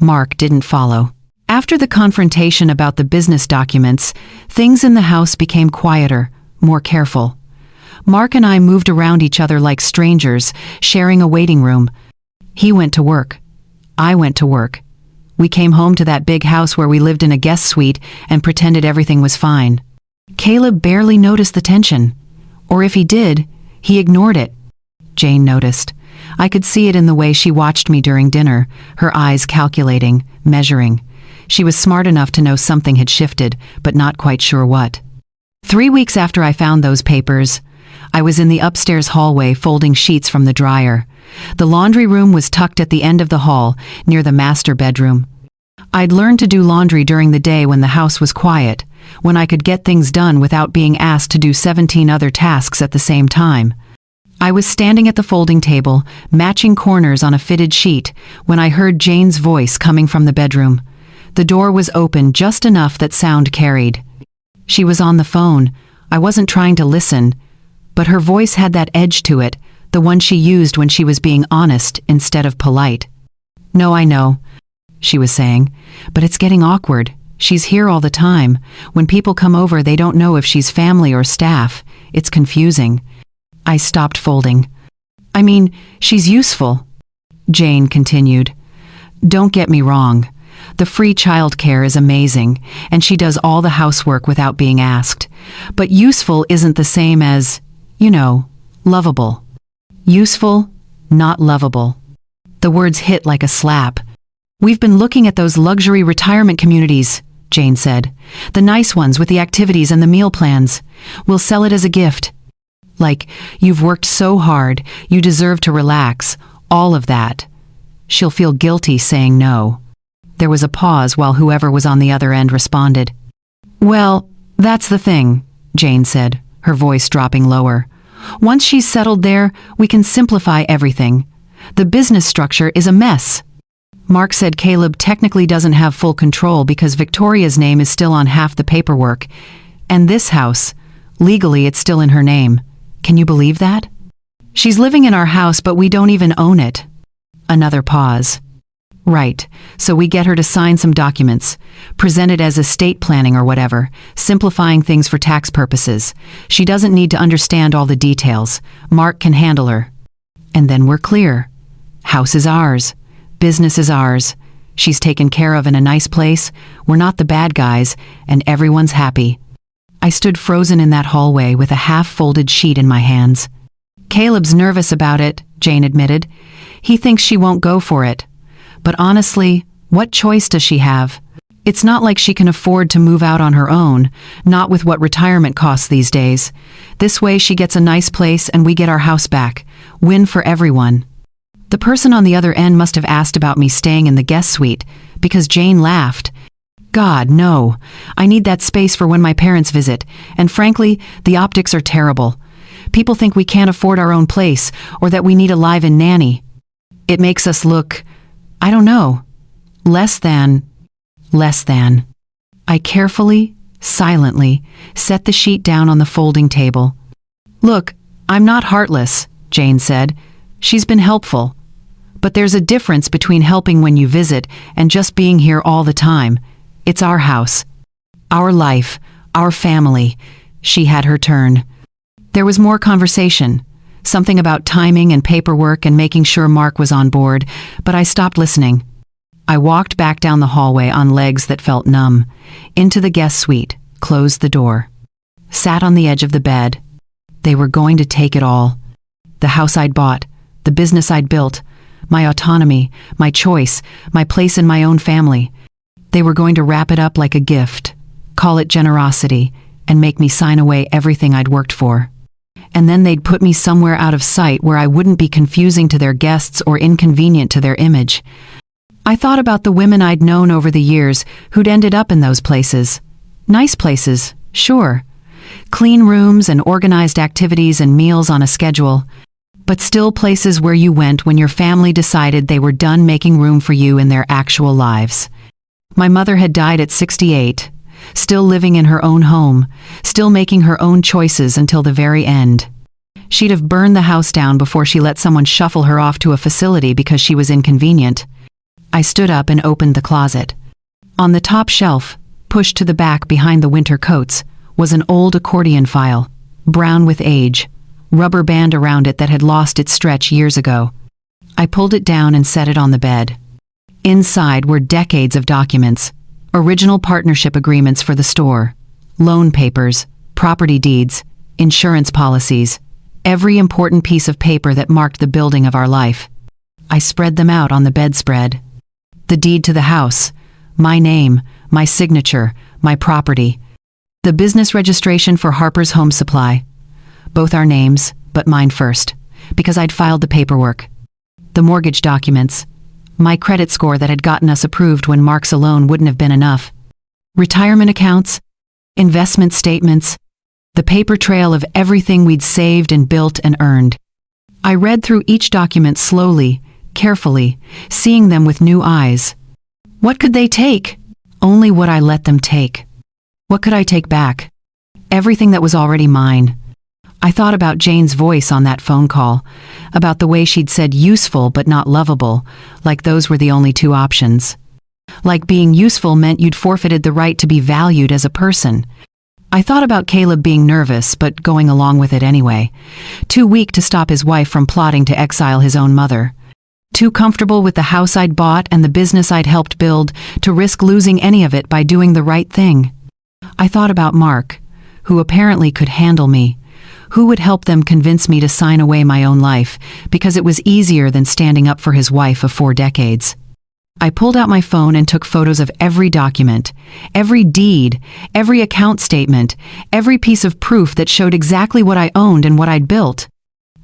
Mark didn't follow. After the confrontation about the business documents, things in the house became quieter, more careful. Mark and I moved around each other like strangers, sharing a waiting room. He went to work. I went to work. We came home to that big house where we lived in a guest suite and pretended everything was fine. Caleb barely noticed the tension. Or if he did, he ignored it. Jane noticed. I could see it in the way she watched me during dinner, her eyes calculating, measuring. She was smart enough to know something had shifted, but not quite sure what. 3 weeks after I found those papers, I was in the upstairs hallway folding sheets from the dryer. The laundry room was tucked at the end of the hall, near the master bedroom. I'd learned to do laundry during the day when the house was quiet, when I could get things done without being asked to do 17 other tasks at the same time. I was standing at the folding table, matching corners on a fitted sheet, when I heard Jane's voice coming from the bedroom. The door was open just enough that sound carried. She was on the phone. I wasn't trying to listen, but her voice had that edge to it, the one she used when she was being honest instead of polite. "No, I know," she was saying, "but it's getting awkward. She's here all the time. When people come over, they don't know if she's family or staff. It's confusing." I stopped folding. "I mean, she's useful," Jane continued. "Don't get me wrong. The free childcare is amazing, and she does all the housework without being asked. But useful isn't the same as, lovable. Useful, not lovable." The words hit like a slap. "We've been looking at those luxury retirement communities," Jane said. "The nice ones with the activities and the meal plans. We'll sell it as a gift. Like, you've worked so hard, you deserve to relax, all of that." She'll feel guilty saying no. There was a pause while whoever was on the other end responded. "Well, that's the thing," Jane said, her voice dropping lower. "Once she's settled there, we can simplify everything. The business structure is a mess." Mark said Caleb technically doesn't have full control because Victoria's name is still on half the paperwork. And this house, legally it's still in her name. Can you believe that? "She's living in our house, but we don't even own it." Another pause. "Right, so we get her to sign some documents, present it as estate planning or whatever, simplifying things for tax purposes. She doesn't need to understand all the details. Mark can handle her. And then we're clear. House is ours. Business is ours. She's taken care of in a nice place, we're not the bad guys, and everyone's happy. I stood frozen in that hallway with a half-folded sheet in my hands. Caleb's nervous about it, Jane admitted. He thinks she won't go for it. But honestly, what choice does she have? It's not like she can afford to move out on her own, not with what retirement costs these days. This way she gets a nice place and we get our house back. Win for everyone. The person on the other end must have asked about me staying in the guest suite, because Jane laughed. God, no. I need that space for when my parents visit, and frankly, the optics are terrible. People think we can't afford our own place, or that we need a live-in nanny. It makes us look, I don't know, less than. I carefully, silently, set the sheet down on the folding table. Look, I'm not heartless, Jane said. She's been helpful. But there's a difference between helping when you visit and just being here all the time. It's our house. Our life. Our family. She had her turn. There was more conversation. Something about timing and paperwork and making sure Mark was on board, but I stopped listening. I walked back down the hallway on legs that felt numb, into the guest suite, closed the door. Sat on the edge of the bed. They were going to take it all. The house I'd bought, the business I'd built, my autonomy, my choice, my place in my own family. They were going to wrap it up like a gift, call it generosity, and make me sign away everything I'd worked for. And then they'd put me somewhere out of sight where I wouldn't be confusing to their guests or inconvenient to their image. I thought about the women I'd known over the years who'd ended up in those places. Nice places, sure. Clean rooms and organized activities and meals on a schedule. But still places where you went when your family decided they were done making room for you in their actual lives. My mother had died at 68, still living in her own home, still making her own choices until the very end. She'd have burned the house down before she let someone shuffle her off to a facility because she was inconvenient. I stood up and opened the closet. On the top shelf, pushed to the back behind the winter coats, was an old accordion file, brown with age, rubber band around it that had lost its stretch years ago. I pulled it down and set it on the bed. Inside were decades of documents, original partnership agreements for the store, loan papers, property deeds, insurance policies, every important piece of paper that marked the building of our life. I spread them out on the bedspread. The deed to the house, my name, my signature, my property. The business registration for Harper's Home Supply. Both our names, but mine first, because I'd filed the paperwork. The mortgage documents. My credit score that had gotten us approved when Mark's alone wouldn't have been enough. Retirement accounts. Investment statements. The paper trail of everything we'd saved and built and earned. I read through each document slowly, carefully, seeing them with new eyes. What could they take? Only what I let them take. What could I take back? Everything that was already mine. I thought about Jane's voice on that phone call, about the way she'd said useful but not lovable, like those were the only two options. Like being useful meant you'd forfeited the right to be valued as a person. I thought about Caleb being nervous but going along with it anyway. Too weak to stop his wife from plotting to exile his own mother. Too comfortable with the house I'd bought and the business I'd helped build to risk losing any of it by doing the right thing. I thought about Mark, who apparently could handle me. Who would help them convince me to sign away my own life, because it was easier than standing up for his wife of 4 decades. I pulled out my phone and took photos of every document, every deed, every account statement, every piece of proof that showed exactly what I owned and what I'd built.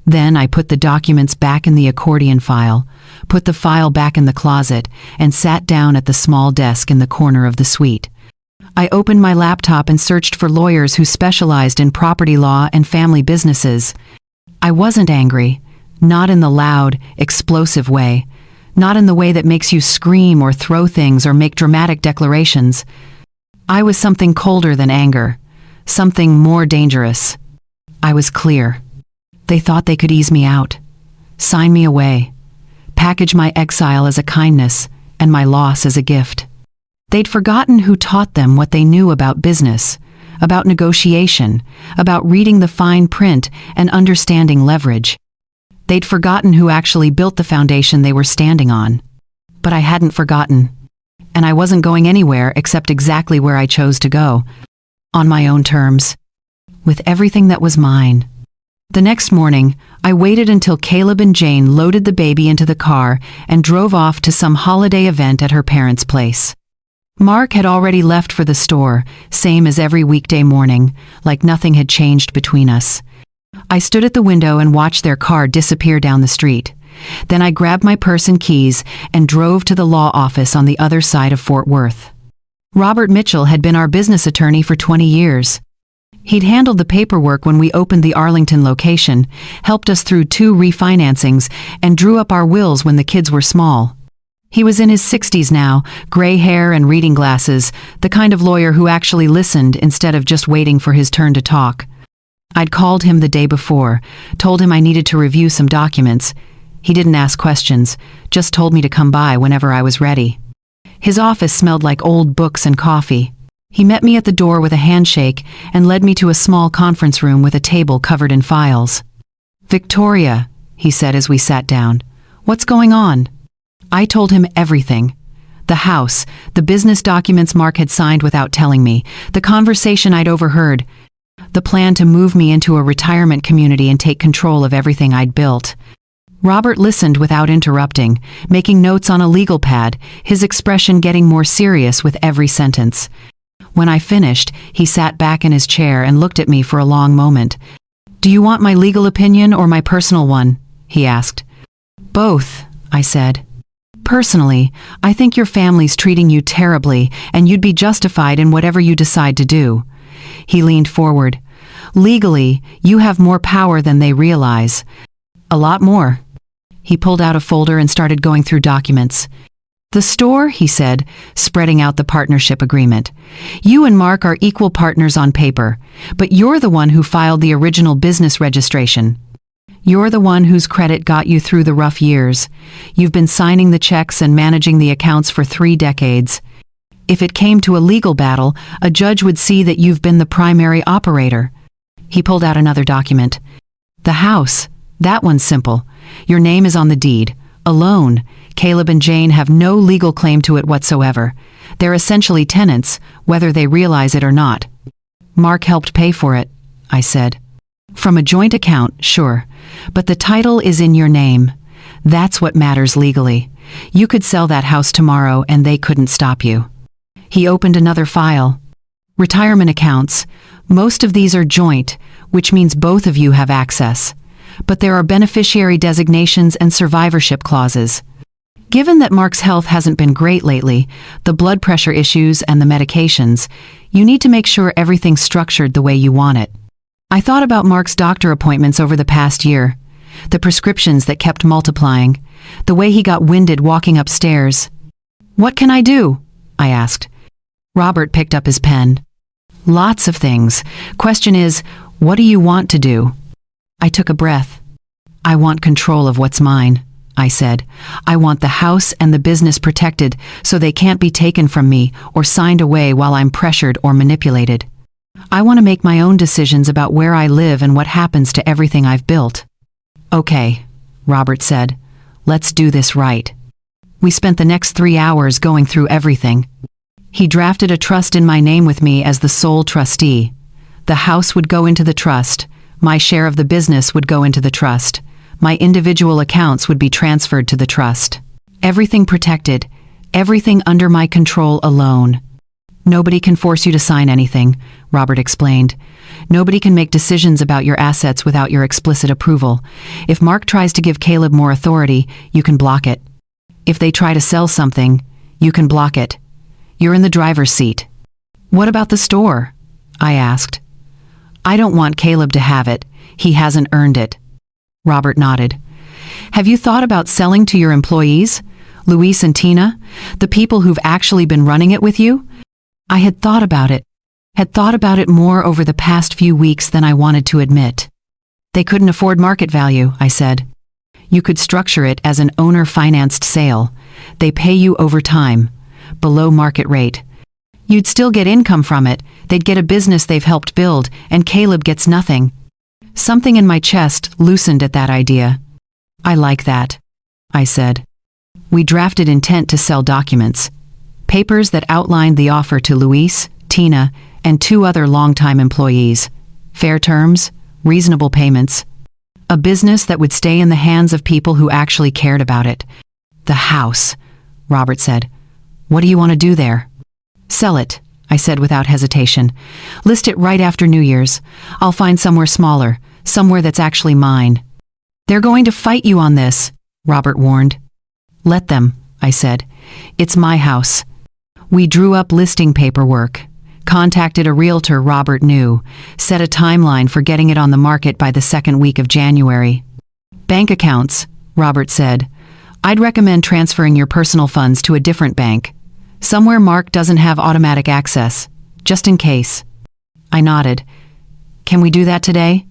Then I put the documents back in the accordion file, put the file back in the closet, and sat down at the small desk in the corner of the suite. I opened my laptop and searched for lawyers who specialized in property law and family businesses. I wasn't angry, not in the loud, explosive way, not in the way that makes you scream or throw things or make dramatic declarations. I was something colder than anger, something more dangerous. I was clear. They thought they could ease me out, sign me away, package my exile as a kindness and my loss as a gift. They'd forgotten who taught them what they knew about business, about negotiation, about reading the fine print and understanding leverage. They'd forgotten who actually built the foundation they were standing on. But I hadn't forgotten. and I wasn't going anywhere except exactly where I chose to go. On my own terms. With everything that was mine. The next morning, I waited until Caleb and Jane loaded the baby into the car and drove off to some holiday event at her parents' place. Mark had already left for the store, same as every weekday morning, like nothing had changed between us. I stood at the window and watched their car disappear down the street. Then I grabbed my purse and keys and drove to the law office on the other side of Fort Worth. Robert Mitchell had been our business attorney for 20 years. He'd handled the paperwork when we opened the Arlington location, helped us through 2 refinancings, and drew up our wills when the kids were small. He was in his 60s now, gray hair and reading glasses, the kind of lawyer who actually listened instead of just waiting for his turn to talk. I'd called him the day before, told him I needed to review some documents. He didn't ask questions, just told me to come by whenever I was ready. His office smelled like old books and coffee. He met me at the door with a handshake and led me to a small conference room with a table covered in files. "Victoria," he said as we sat down, "what's going on?" I told him everything. The house, the business documents Mark had signed without telling me, the conversation I'd overheard, the plan to move me into a retirement community and take control of everything I'd built. Robert listened without interrupting, making notes on a legal pad, his expression getting more serious with every sentence. When I finished, he sat back in his chair and looked at me for a long moment. "Do you want my legal opinion or my personal one?" he asked. "Both," I said. "Personally, I think your family's treating you terribly, and you'd be justified in whatever you decide to do." He leaned forward. "Legally, you have more power than they realize. A lot more." He pulled out a folder and started going through documents. "The store," he said, spreading out the partnership agreement. "You and Mark are equal partners on paper, but you're the one who filed the original business registration. You're the one whose credit got you through the rough years. You've been signing the checks and managing the accounts for 3 decades. If it came to a legal battle, a judge would see that you've been the primary operator." He pulled out another document. "The house, that one's simple. Your name is on the deed. Alone. Caleb and Jane have no legal claim to it whatsoever. They're essentially tenants, whether they realize it or not." "Mark helped pay for it," I said. "From a joint account, sure. But the title is in your name. That's what matters legally. You could sell that house tomorrow and they couldn't stop you." He opened another file. "Retirement accounts. Most of these are joint, which means both of you have access. But there are beneficiary designations and survivorship clauses. Given that Mark's health hasn't been great lately, the blood pressure issues and the medications, you need to make sure everything's structured the way you want it." I thought about Mark's doctor appointments over the past year, the prescriptions that kept multiplying, the way he got winded walking upstairs. "What can I do?" I asked. Robert picked up his pen. "Lots of things. Question is, what do you want to do?" I took a breath. "I want control of what's mine," I said. "I want the house and the business protected so they can't be taken from me or signed away while I'm pressured or manipulated. I want to make my own decisions about where I live and what happens to everything I've built." "Okay," Robert said. "Let's do this right." We spent the next 3 hours going through everything. He drafted a trust in my name with me as the sole trustee. The house would go into the trust. My share of the business would go into the trust. My individual accounts would be transferred to the trust. Everything protected, everything under my control alone. "Nobody can force you to sign anything," Robert explained. "Nobody can make decisions about your assets without your explicit approval. If Mark tries to give Caleb more authority, you can block it. If they try to sell something, you can block it. You're in the driver's seat." "What about the store?" I asked. "I don't want Caleb to have it. He hasn't earned it." Robert nodded. "Have you thought about selling to your employees? Luis and Tina? The people who've actually been running it with you?" I had thought about it more over the past few weeks than I wanted to admit. "They couldn't afford market value," I said. "You could structure it as an owner-financed sale. They pay you over time, below market rate. You'd still get income from it. They'd get a business they've helped build, and Caleb gets nothing." Something in my chest loosened at that idea. "I like that," I said. We drafted intent to sell documents. papers that outlined the offer to Luis, Tina, and 2 other longtime employees. Fair terms, reasonable payments. A business that would stay in the hands of people who actually cared about it. The house, Robert said. What do you want to do there? Sell it, I said without hesitation. List it right after New Year's. I'll find somewhere smaller, somewhere that's actually mine. They're going to fight you on this, Robert warned. Let them, I said. It's my house. We drew up listing paperwork, contacted a realtor Robert knew, set a timeline for getting it on the market by the 2nd week of January. Bank accounts, Robert said. I'd recommend transferring your personal funds to a different bank. Somewhere Mark doesn't have automatic access, just in case. I nodded. Can we do that today?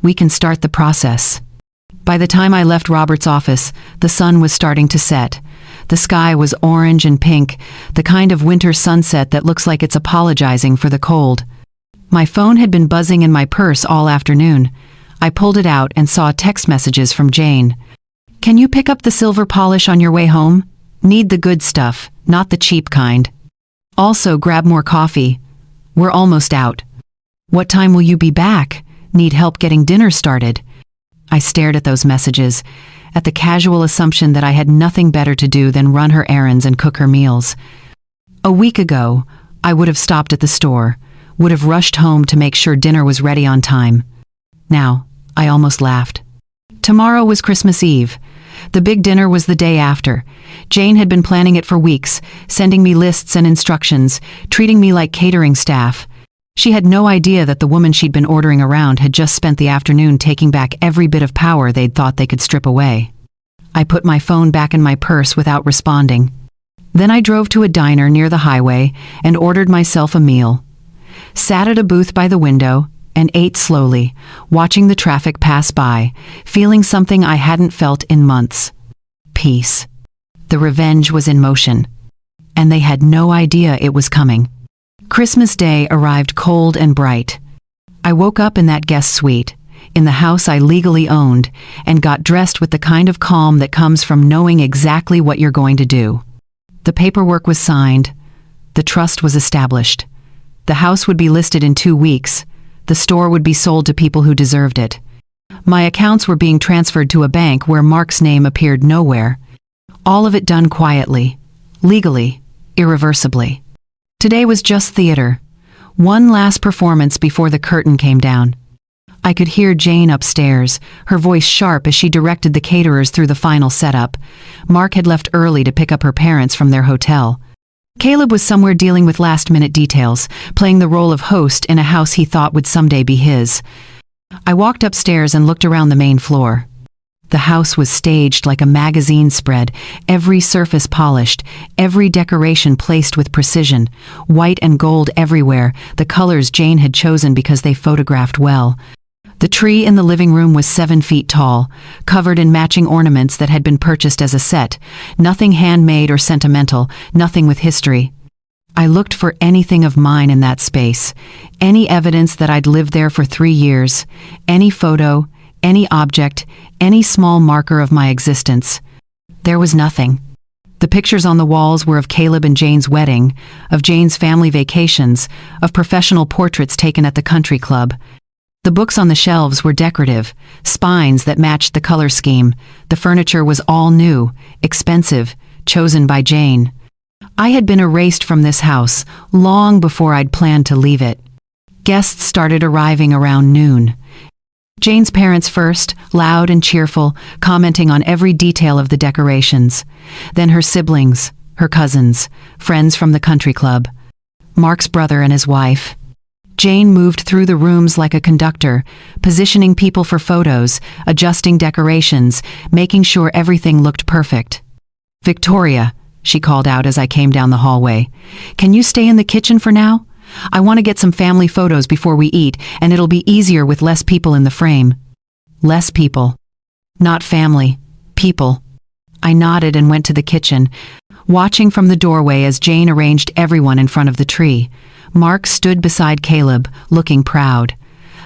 We can start the process. By the time I left Robert's office, the sun was starting to set. The sky was orange and pink, the kind of winter sunset that looks like it's apologizing for the cold. My phone had been buzzing in my purse all afternoon. I pulled it out and saw text messages from Jane. Can you pick up the silver polish on your way home? Need the good stuff, not the cheap kind. Also, grab more coffee. We're almost out. What time will you be back? Need help getting dinner started? I stared at those messages, at the casual assumption that I had nothing better to do than run her errands and cook her meals. A week ago, I would have stopped at the store, would have rushed home to make sure dinner was ready on time. Now, I almost laughed. Tomorrow was Christmas Eve. The big dinner was the day after. Jane had been planning it for weeks, sending me lists and instructions, treating me like catering staff. She had no idea that the woman she'd been ordering around had just spent the afternoon taking back every bit of power they'd thought they could strip away. I put my phone back in my purse without responding. Then I drove to a diner near the highway and ordered myself a meal. Sat at a booth by the window and ate slowly, watching the traffic pass by, feeling something I hadn't felt in months. Peace. The revenge was in motion. And they had no idea it was coming. Christmas Day arrived cold and bright. I woke up in that guest suite, in the house I legally owned, and got dressed with the kind of calm that comes from knowing exactly what you're going to do. The paperwork was signed. The trust was established. The house would be listed in 2 weeks. The store would be sold to people who deserved it. My accounts were being transferred to a bank where Mark's name appeared nowhere. All of it done quietly, legally, irreversibly. Today was just theater. One last performance before the curtain came down. I could hear Jane upstairs, her voice sharp as she directed the caterers through the final setup. Mark had left early to pick up her parents from their hotel. Caleb was somewhere dealing with last-minute details, playing the role of host in a house he thought would someday be his. I walked upstairs and looked around the main floor. The house was staged like a magazine spread, every surface polished, every decoration placed with precision, white and gold everywhere, the colors Jane had chosen because they photographed well. The tree in the living room was 7 feet tall, covered in matching ornaments that had been purchased as a set, nothing handmade or sentimental, nothing with history. I looked for anything of mine in that space, any evidence that I'd lived there for 3 years, any photo, any object, any small marker of my existence. There was nothing. The pictures on the walls were of Caleb and Jane's wedding, of Jane's family vacations, of professional portraits taken at the country club. The books on the shelves were decorative, spines that matched the color scheme. The furniture was all new, expensive, chosen by Jane. I had been erased from this house long before I'd planned to leave it. Guests started arriving around noon. Jane's parents first, loud and cheerful, commenting on every detail of the decorations. Then her siblings, her cousins, friends from the country club. Mark's brother and his wife. Jane moved through the rooms like a conductor, positioning people for photos, adjusting decorations, making sure everything looked perfect. "Victoria," she called out as I came down the hallway, "can you stay in the kitchen for now? I want to get some family photos before we eat, and it'll be easier with less people in the frame." Less people. Not family. People. I nodded and went to the kitchen, watching from the doorway as Jane arranged everyone in front of the tree. Mark stood beside Caleb, looking proud.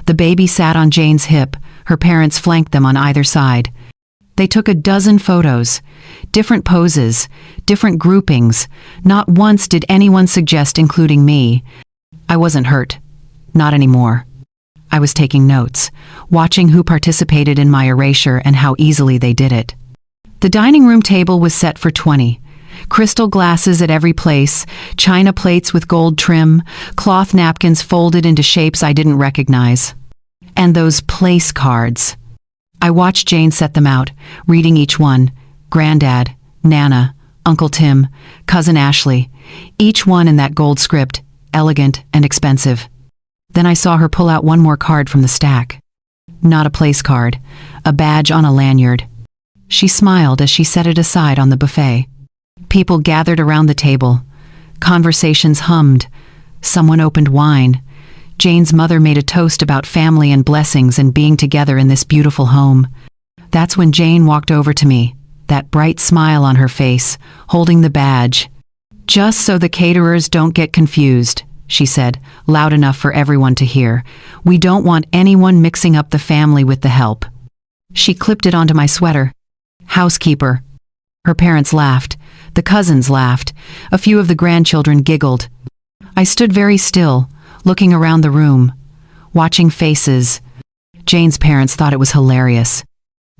The baby sat on Jane's hip, her parents flanked them on either side. They took a dozen photos, different poses, different groupings. Not once did anyone suggest including me. I wasn't hurt. Not anymore. I was taking notes, watching who participated in my erasure and how easily they did it. The dining room table was set for 20. Crystal glasses at every place, china plates with gold trim, cloth napkins folded into shapes I didn't recognize. And those place cards. I watched Jane set them out, reading each one. Granddad, Nana, Uncle Tim, Cousin Ashley, each one in that gold script, elegant and expensive. Then I saw her pull out one more card from the stack. Not a place card, a badge on a lanyard. She smiled as she set it aside on the buffet. People gathered around the table. Conversations hummed. Someone opened wine. Jane's mother made a toast about family and blessings and being together in this beautiful home. That's when Jane walked over to me, that bright smile on her face, holding the badge. "Just so the caterers don't get confused," she said, loud enough for everyone to hear. "We don't want anyone mixing up the family with the help." She clipped it onto my sweater. "Housekeeper." Her parents laughed. The cousins laughed. A few of the grandchildren giggled. I stood very still, looking around the room, watching faces. Jane's parents thought it was hilarious,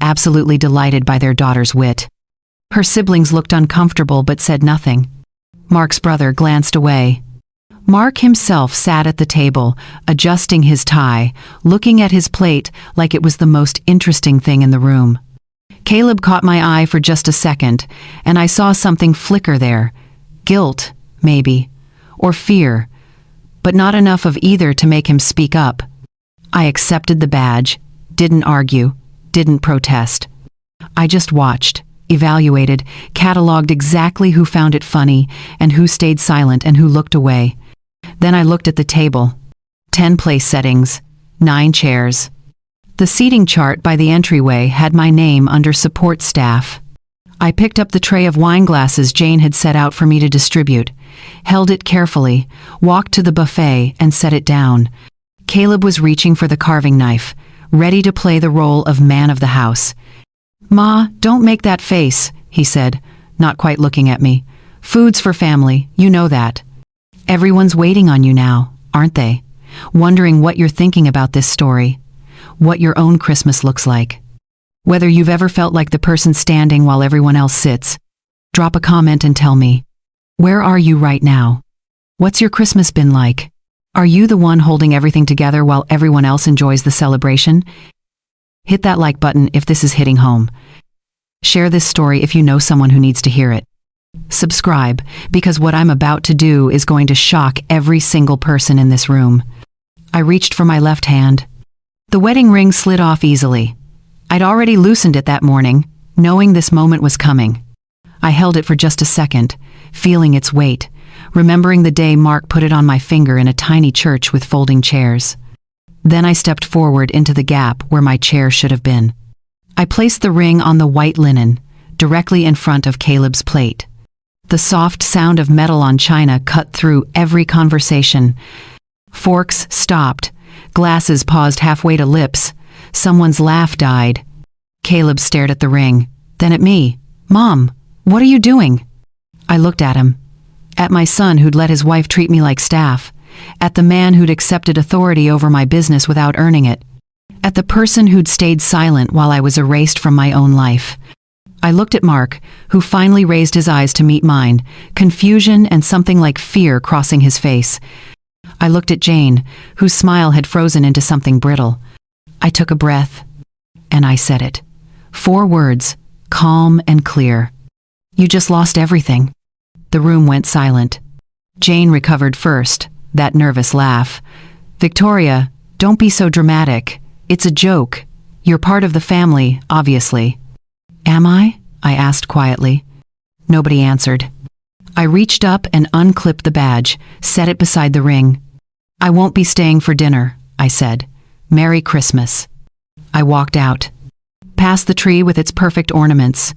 absolutely delighted by their daughter's wit. Her siblings looked uncomfortable but said nothing. Mark's brother glanced away. Mark himself sat at the table, adjusting his tie, looking at his plate like it was the most interesting thing in the room. Caleb caught my eye for just a second, and I saw something flicker there. Guilt, maybe, or fear, but not enough of either to make him speak up. I accepted the badge, didn't argue, didn't protest. I just watched, evaluated, cataloged exactly who found it funny and who stayed silent and who looked away. Then I looked at the table. 10 place settings, 9 chairs. The seating chart by the entryway had my name under support staff. I picked up the tray of wine glasses Jane had set out for me to distribute, held it carefully, walked to the buffet and set it down. Caleb was reaching for the carving knife, ready to play the role of man of the house. "Ma, don't make that face," he said, not quite looking at me. "Food's for family, you know that. Everyone's waiting on you now, aren't they? Wondering what you're thinking about this story, what your own Christmas looks like. Whether you've ever felt like the person standing while everyone else sits. Drop a comment and tell me. Where are you right now? What's your Christmas been like? Are you the one holding everything together while everyone else enjoys the celebration? Hit that like button if this is hitting home. Share this story if you know someone who needs to hear it. Subscribe, because what I'm about to do is going to shock every single person in this room. I reached for my left hand. The wedding ring slid off easily. I'd already loosened it that morning, knowing this moment was coming. I held it for just a second, feeling its weight, remembering the day Mark put it on my finger in a tiny church with folding chairs. Then I stepped forward into the gap where my chair should have been. I placed the ring on the white linen, directly in front of Caleb's plate. The soft sound of metal on china cut through every conversation. Forks stopped. Glasses paused halfway to lips. Someone's laugh died. Caleb stared at the ring, then at me. "Mom, what are you doing?" I looked at him. At my son who'd let his wife treat me like staff. At the man who'd accepted authority over my business without earning it. At the person who'd stayed silent while I was erased from my own life. I looked at Mark, who finally raised his eyes to meet mine, confusion and something like fear crossing his face. I looked at Jane, whose smile had frozen into something brittle. I took a breath, and I said it. 4 words, calm and clear. "You just lost everything." The room went silent. Jane recovered first, that nervous laugh. "Victoria, don't be so dramatic. It's a joke. You're part of the family, obviously." "Am I?" I asked quietly. Nobody answered. I reached up and unclipped the badge, set it beside the ring. "I won't be staying for dinner," I said. "Merry Christmas." I walked out. Past the tree with its perfect ornaments.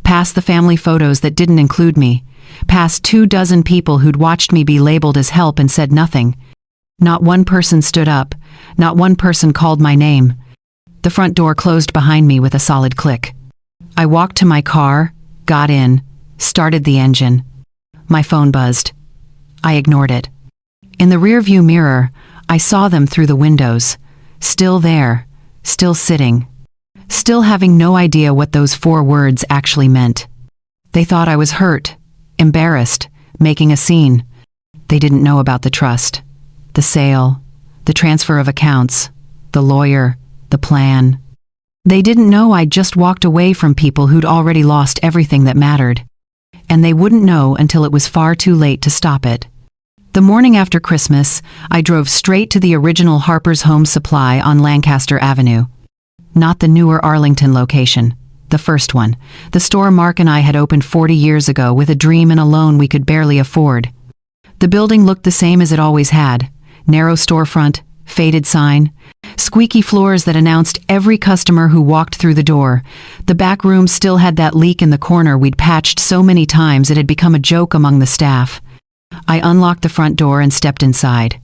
Past the family photos that didn't include me. Past 24 people who'd watched me be labeled as help and said nothing. Not one person stood up. Not one person called my name. The front door closed behind me with a solid click. I walked to my car, got in, started the engine. My phone buzzed. I ignored it. In the rearview mirror, I saw them through the windows. Still there, still sitting. Still having no idea what those 4 words actually meant. They thought I was hurt, embarrassed, making a scene. They didn't know about the trust, the sale, the transfer of accounts, the lawyer, the plan. They didn't know I'd just walked away from people who'd already lost everything that mattered. And they wouldn't know until it was far too late to stop it. The morning after Christmas, I drove straight to the original Harper's Home Supply on Lancaster Avenue. Not the newer Arlington location, the first one, the store Mark and I had opened 40 years ago with a dream and a loan we could barely afford. The building looked the same as it always had. Narrow storefront, faded sign, squeaky floors that announced every customer who walked through the door. The back room still had that leak in the corner we'd patched so many times it had become a joke among the staff. I unlocked the front door and stepped inside.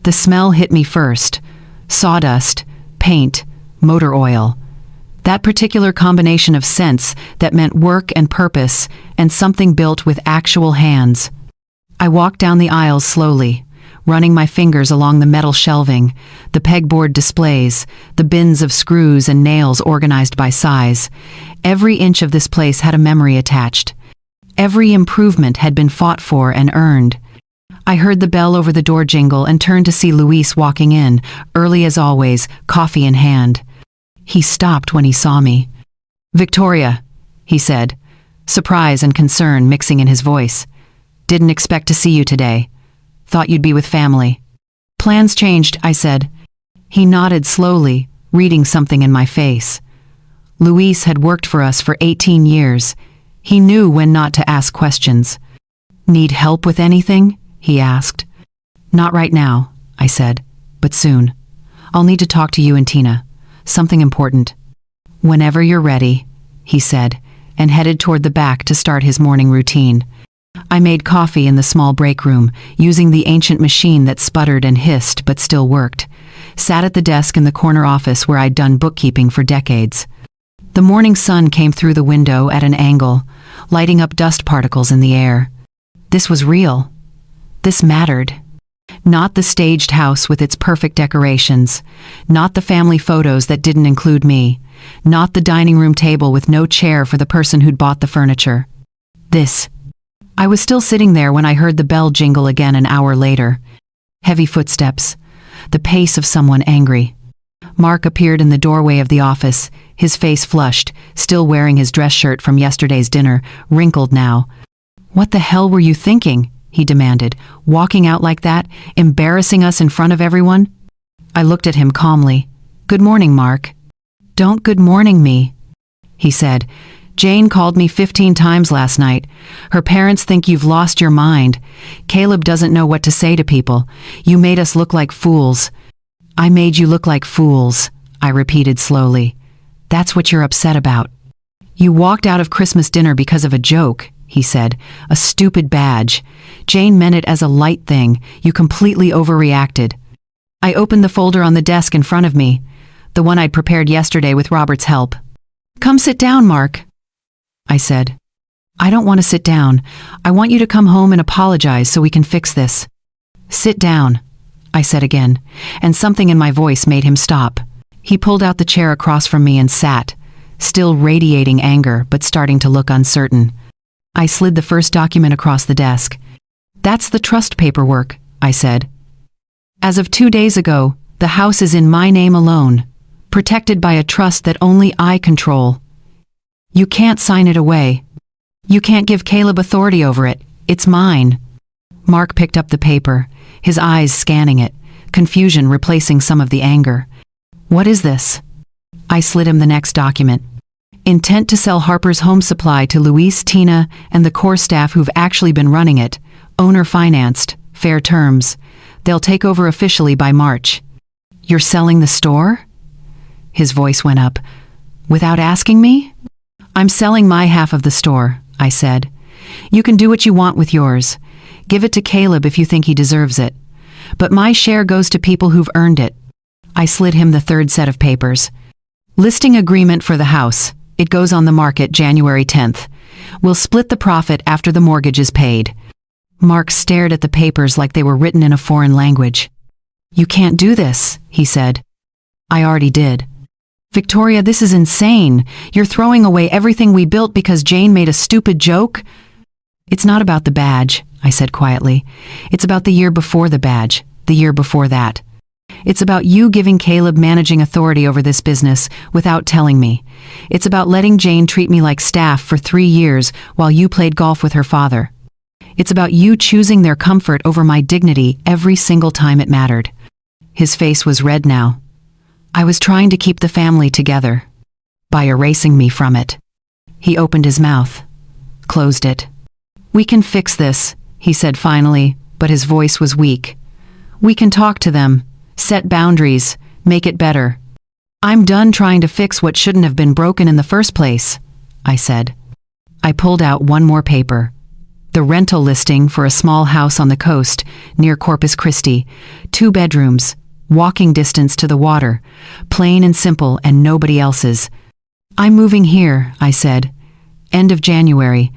The smell hit me first. Sawdust, paint, motor oil. That particular combination of scents that meant work and purpose and something built with actual hands. I walked down the aisles slowly, running my fingers along the metal shelving, the pegboard displays, the bins of screws and nails organized by size. Every inch of this place had a memory attached. Every improvement had been fought for and earned. I heard the bell over the door jingle and turned to see Luis walking in, early as always, coffee in hand. He stopped when he saw me. "Victoria," he said, surprise and concern mixing in his voice. "Didn't expect to see you today. Thought you'd be with family." "Plans changed," I said. He nodded slowly, reading something in my face. Luis had worked for us for 18 years. He knew when not to ask questions. "Need help with anything?" he asked. "Not right now," I said, "but soon. I'll need to talk to you and Tina. Something important." "Whenever you're ready," he said, and headed toward the back to start his morning routine. I made coffee in the small break room, using the ancient machine that sputtered and hissed but still worked. Sat at the desk in the corner office where I'd done bookkeeping for decades. The morning sun came through the window at an angle, lighting up dust particles in the air. This was real. This mattered. Not the staged house with its perfect decorations. Not the family photos that didn't include me. Not the dining room table with no chair for the person who'd bought the furniture. This. I was still sitting there when I heard the bell jingle again an hour later. Heavy footsteps. The pace of someone angry. Mark appeared in the doorway of the office, his face flushed, still wearing his dress shirt from yesterday's dinner, wrinkled now. "What the hell were you thinking?" he demanded, "walking out like that, embarrassing us in front of everyone?" I looked at him calmly. "Good morning, Mark." "Don't good morning me," he said. "Jane called me 15 times last night. Her parents think you've lost your mind. Caleb doesn't know what to say to people. You made us look like fools." "I made you look like fools," I repeated slowly. "That's what you're upset about." "You walked out of Christmas dinner because of a joke," he said. "A stupid badge. Jane meant it as a light thing. You completely overreacted." I opened the folder on the desk in front of me, the one I'd prepared yesterday with Robert's help. "Come sit down, Mark," I said. "I don't want to sit down. I want you to come home and apologize so we can fix this." "Sit down," I said again, and something in my voice made him stop. He pulled out the chair across from me and sat, still radiating anger but starting to look uncertain. I slid the first document across the desk. "That's the trust paperwork," I said. "As of 2 days ago, the house is in my name alone, protected by a trust that only I control. You can't sign it away. You can't give Caleb authority over it. It's mine." Mark picked up the paper, his eyes scanning it, confusion replacing some of the anger. "What is this?" I slid him the next document. "Intent to sell Harper's Home Supply to Luis, Tina, and the core staff who've actually been running it. Owner financed, fair terms. They'll take over officially by March." "You're selling the store?" His voice went up. "Without asking me?" "I'm selling my half of the store," I said. "You can do what you want with yours. Give it to Caleb if you think he deserves it. But my share goes to people who've earned it." I slid him the third set of papers. "Listing agreement for the house," It goes on the market January 10th. We'll split the profit after the mortgage is paid." Mark stared at the papers like they were written in a foreign language. "You can't do this," he said. "I already did." "Victoria, this is insane. You're throwing away everything we built because Jane made a stupid joke?" "It's not about the badge," I said quietly. "It's about the year before the badge, the year before that. It's about you giving Caleb managing authority over this business without telling me. It's about letting Jane treat me like staff for 3 years while you played golf with her father. It's about you choosing their comfort over my dignity every single time it mattered." His face was red now. "I was trying to keep the family together by erasing me from it." He opened his mouth, closed it. "We can fix this," he said finally, but his voice was weak. "We can talk to them, set boundaries, make it better. I'm done trying to fix what shouldn't have been broken in the first place," I said. I pulled out one more paper. The rental listing for a small house on the coast near Corpus Christi, 2 bedrooms, walking distance to the water, plain and simple and nobody else's. "I'm moving here," I said. "End of January.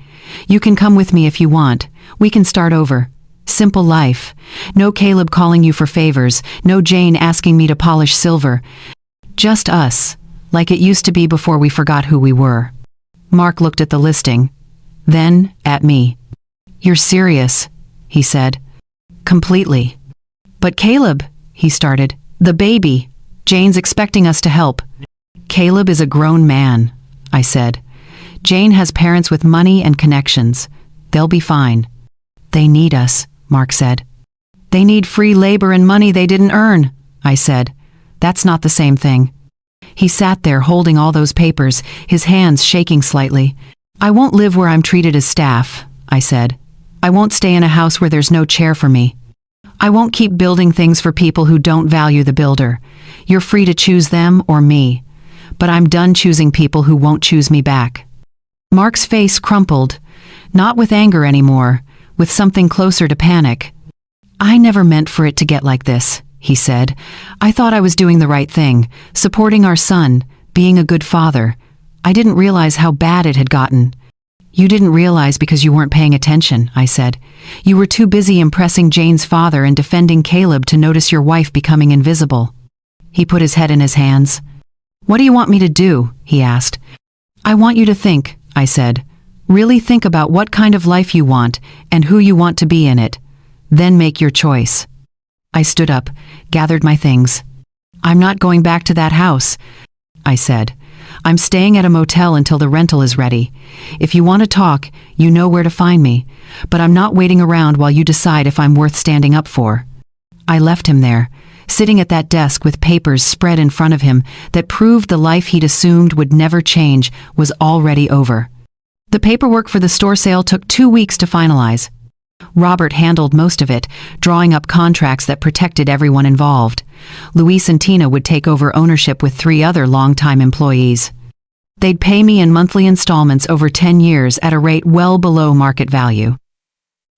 You can come with me if you want. We can start over. Simple life. No Caleb calling you for favors, no Jane asking me to polish silver. Just us, like it used to be before we forgot who we were." Mark looked at the listing, then at me. "You're serious," he said. "Completely." "But Caleb," he started, "the baby. Jane's expecting us to help." "Caleb is a grown man," I said. "Jane has parents with money and connections. They'll be fine." "They need us," Mark said. "They need free labor and money they didn't earn," I said. "That's not the same thing." He sat there holding all those papers, his hands shaking slightly. "I won't live where I'm treated as staff," I said. "I won't stay in a house where there's no chair for me. I won't keep building things for people who don't value the builder. You're free to choose them or me. But I'm done choosing people who won't choose me back." Mark's face crumpled, not with anger anymore, with something closer to panic. "I never meant for it to get like this," he said. "I thought I was doing the right thing, supporting our son, being a good father. I didn't realize how bad it had gotten." "You didn't realize because you weren't paying attention," I said. "You were too busy impressing Jane's father and defending Caleb to notice your wife becoming invisible." He put his head in his hands. "What do you want me to do?" he asked. "I want you to think," I said. "Really think about what kind of life you want and who you want to be in it. Then make your choice." I stood up, gathered my things. "I'm not going back to that house," I said. "I'm staying at a motel until the rental is ready. If you want to talk, you know where to find me, but I'm not waiting around while you decide if I'm worth standing up for." I left him there, sitting at that desk with papers spread in front of him that proved the life he'd assumed would never change was already over. The paperwork for the store sale took 2 weeks to finalize. Robert handled most of it, drawing up contracts that protected everyone involved. Luis and Tina would take over ownership with 3 other longtime employees. They'd pay me in monthly installments over 10 years at a rate well below market value.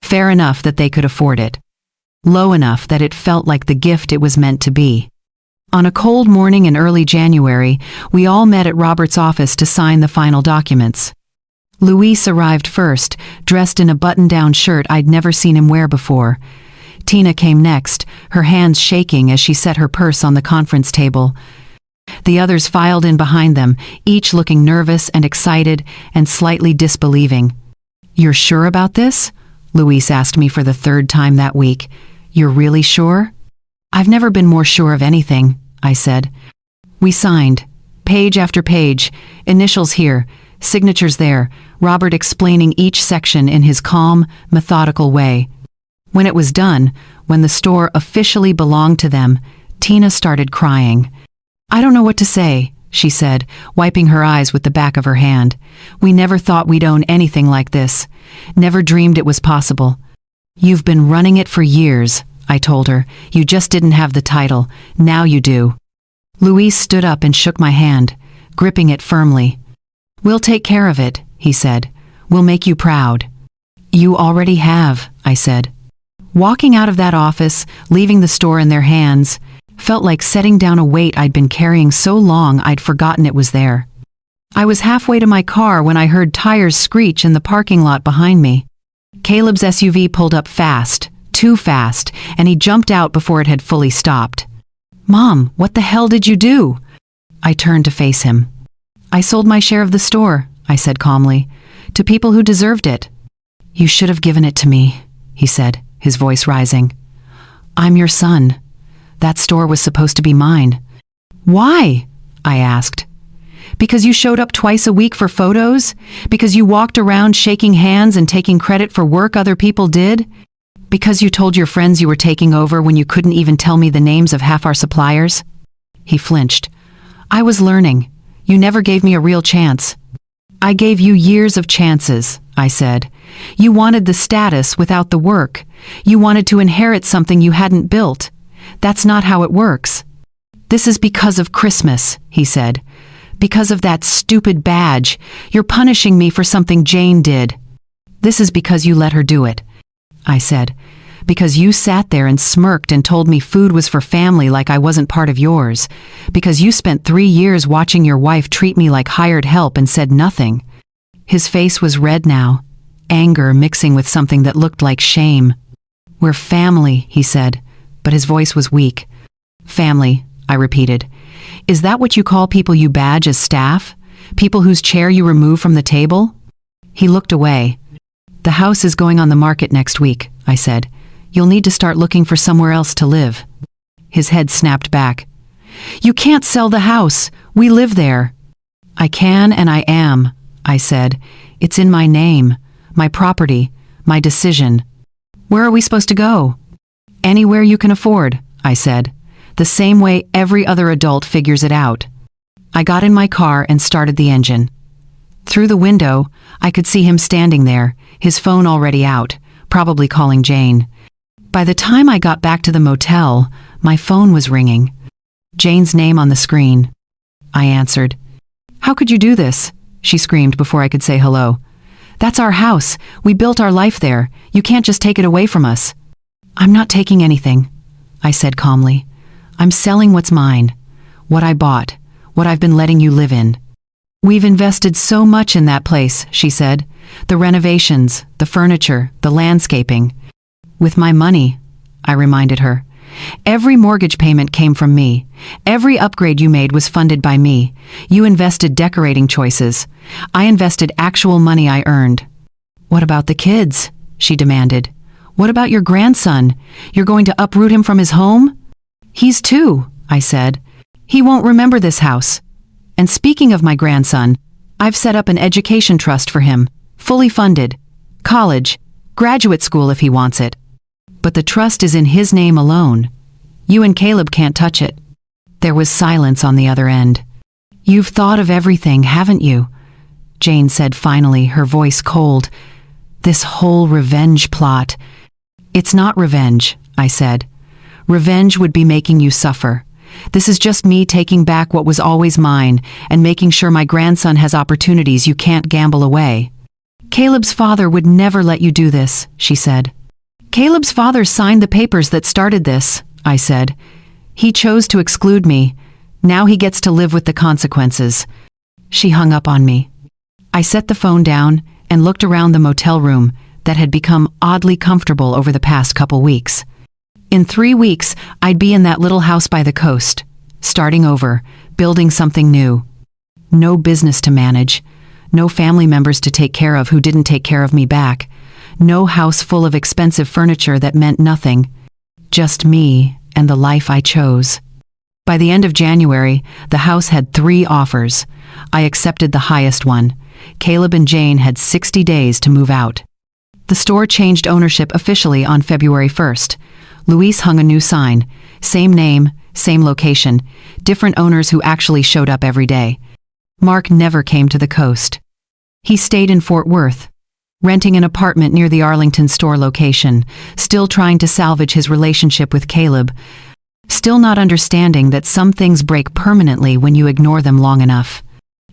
Fair enough that they could afford it. Low enough that it felt like the gift it was meant to be. On a cold morning in early January, we all met at Robert's office to sign the final documents. Luis arrived first, dressed in a button-down shirt I'd never seen him wear before. Tina came next, her hands shaking as she set her purse on the conference table. The others filed in behind them, each looking nervous and excited and slightly disbelieving. "You're sure about this?" Luis asked me for the 3rd time that week. "You're really sure?" "I've never been more sure of anything," I said. We signed, page after page, initials here, signatures there, Robert explaining each section in his calm, methodical way. When it was done, when the store officially belonged to them, Tina started crying. "I don't know what to say," she said, wiping her eyes with the back of her hand. "We never thought we'd own anything like this. Never dreamed it was possible." "You've been running it for years," I told her. "You just didn't have the title. Now you do." Luis stood up and shook my hand, gripping it firmly. "We'll take care of it," he said. "We'll make you proud." "You already have," I said. Walking out of that office, leaving the store in their hands, felt like setting down a weight I'd been carrying so long I'd forgotten it was there. I was halfway to my car when I heard tires screech in the parking lot behind me. Caleb's SUV pulled up fast, too fast, and he jumped out before it had fully stopped. "Mom, what the hell did you do?" I turned to face him. "I sold my share of the store," I said calmly, "to people who deserved it." "You should have given it to me," he said, his voice rising. "I'm your son. That store was supposed to be mine." "Why?" I asked. "Because you showed up twice a week for photos? Because you walked around shaking hands and taking credit for work other people did? Because you told your friends you were taking over when you couldn't even tell me the names of half our suppliers?" He flinched. "I was learning. You never gave me a real chance." "I gave you years of chances," I said. "You wanted the status without the work. You wanted to inherit something you hadn't built. That's not how it works." "This is because of Christmas," he said. "Because of that stupid badge. You're punishing me for something Jane did." "This is because you let her do it," I said. "Because you sat there and smirked and told me food was for family like I wasn't part of yours. Because you spent 3 years watching your wife treat me like hired help and said nothing." His face was red now, anger mixing with something that looked like shame. "We're family," he said, but his voice was weak. "Family," I repeated. "Is that what you call people you badge as staff? People whose chair you remove from the table?" He looked away. "The house is going on the market next week," I said. "You'll need to start looking for somewhere else to live." His head snapped back. "You can't sell the house. We live there." "I can and I am," I said. "It's in my name, my property, my decision." "Where are we supposed to go?" "Anywhere you can afford," I said. "The same way every other adult figures it out." I got in my car and started the engine. Through the window, I could see him standing there, his phone already out, probably calling Jane. By the time I got back to the motel, my phone was ringing. Jane's name on the screen. I answered. "How could you do this?" she screamed before I could say hello. "That's our house. We built our life there. You can't just take it away from us." "I'm not taking anything," I said calmly. "I'm selling what's mine, what I bought, what I've been letting you live in." "We've invested so much in that place," she said. "The renovations, the furniture, the landscaping." "With my money," I reminded her. "Every mortgage payment came from me. Every upgrade you made was funded by me. You invested decorating choices. I invested actual money I earned." "What about the kids?" she demanded. "What about your grandson? You're going to uproot him from his home?" "He's 2, I said. "He won't remember this house. And speaking of my grandson, I've set up an education trust for him, fully funded. College, graduate school if he wants it. But the trust is in his name alone. You and Caleb can't touch it." There was silence on the other end. "You've thought of everything, haven't you?" Jane said finally, her voice cold. "This whole revenge plot." "It's not revenge," I said. "Revenge would be making you suffer. This is just me taking back what was always mine and making sure my grandson has opportunities you can't gamble away." "Caleb's father would never let you do this," she said. "Caleb's father signed the papers that started this," I said. "He chose to exclude me. Now he gets to live with the consequences." She hung up on me. I set the phone down and looked around the motel room that had become oddly comfortable over the past couple weeks. In 3 weeks, I'd be in that little house by the coast, starting over, building something new. No business to manage, no family members to take care of who didn't take care of me back, no house full of expensive furniture that meant nothing, just me and the life I chose. By the end of January, the house had 3 offers. I accepted the highest one. Caleb and Jane had 60 days to move out. The store changed ownership officially on February 1st. Luis hung a new sign, same name, same location, different owners who actually showed up every day. Mark never came to the coast. He stayed in Fort Worth, renting an apartment near the Arlington store location, still trying to salvage his relationship with Caleb, still not understanding that some things break permanently when you ignore them long enough.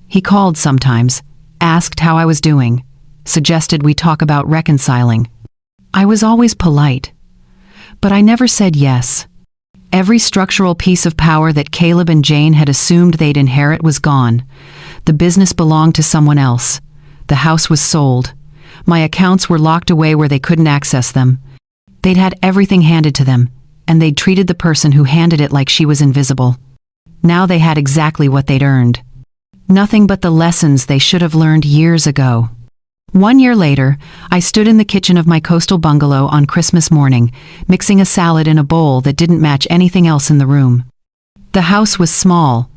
He called sometimes, asked how I was doing, suggested we talk about reconciling. I was always polite, but I never said yes. Every structural piece of power that Caleb and Jane had assumed they'd inherit was gone. The business belonged to someone else. The house was sold. My accounts were locked away where they couldn't access them. They'd had everything handed to them, and they'd treated the person who handed it like she was invisible. Now they had exactly what they'd earned. Nothing but the lessons they should have learned years ago. 1 year later, I stood in the kitchen of my coastal bungalow on Christmas morning, mixing a salad in a bowl that didn't match anything else in the room. The house was small.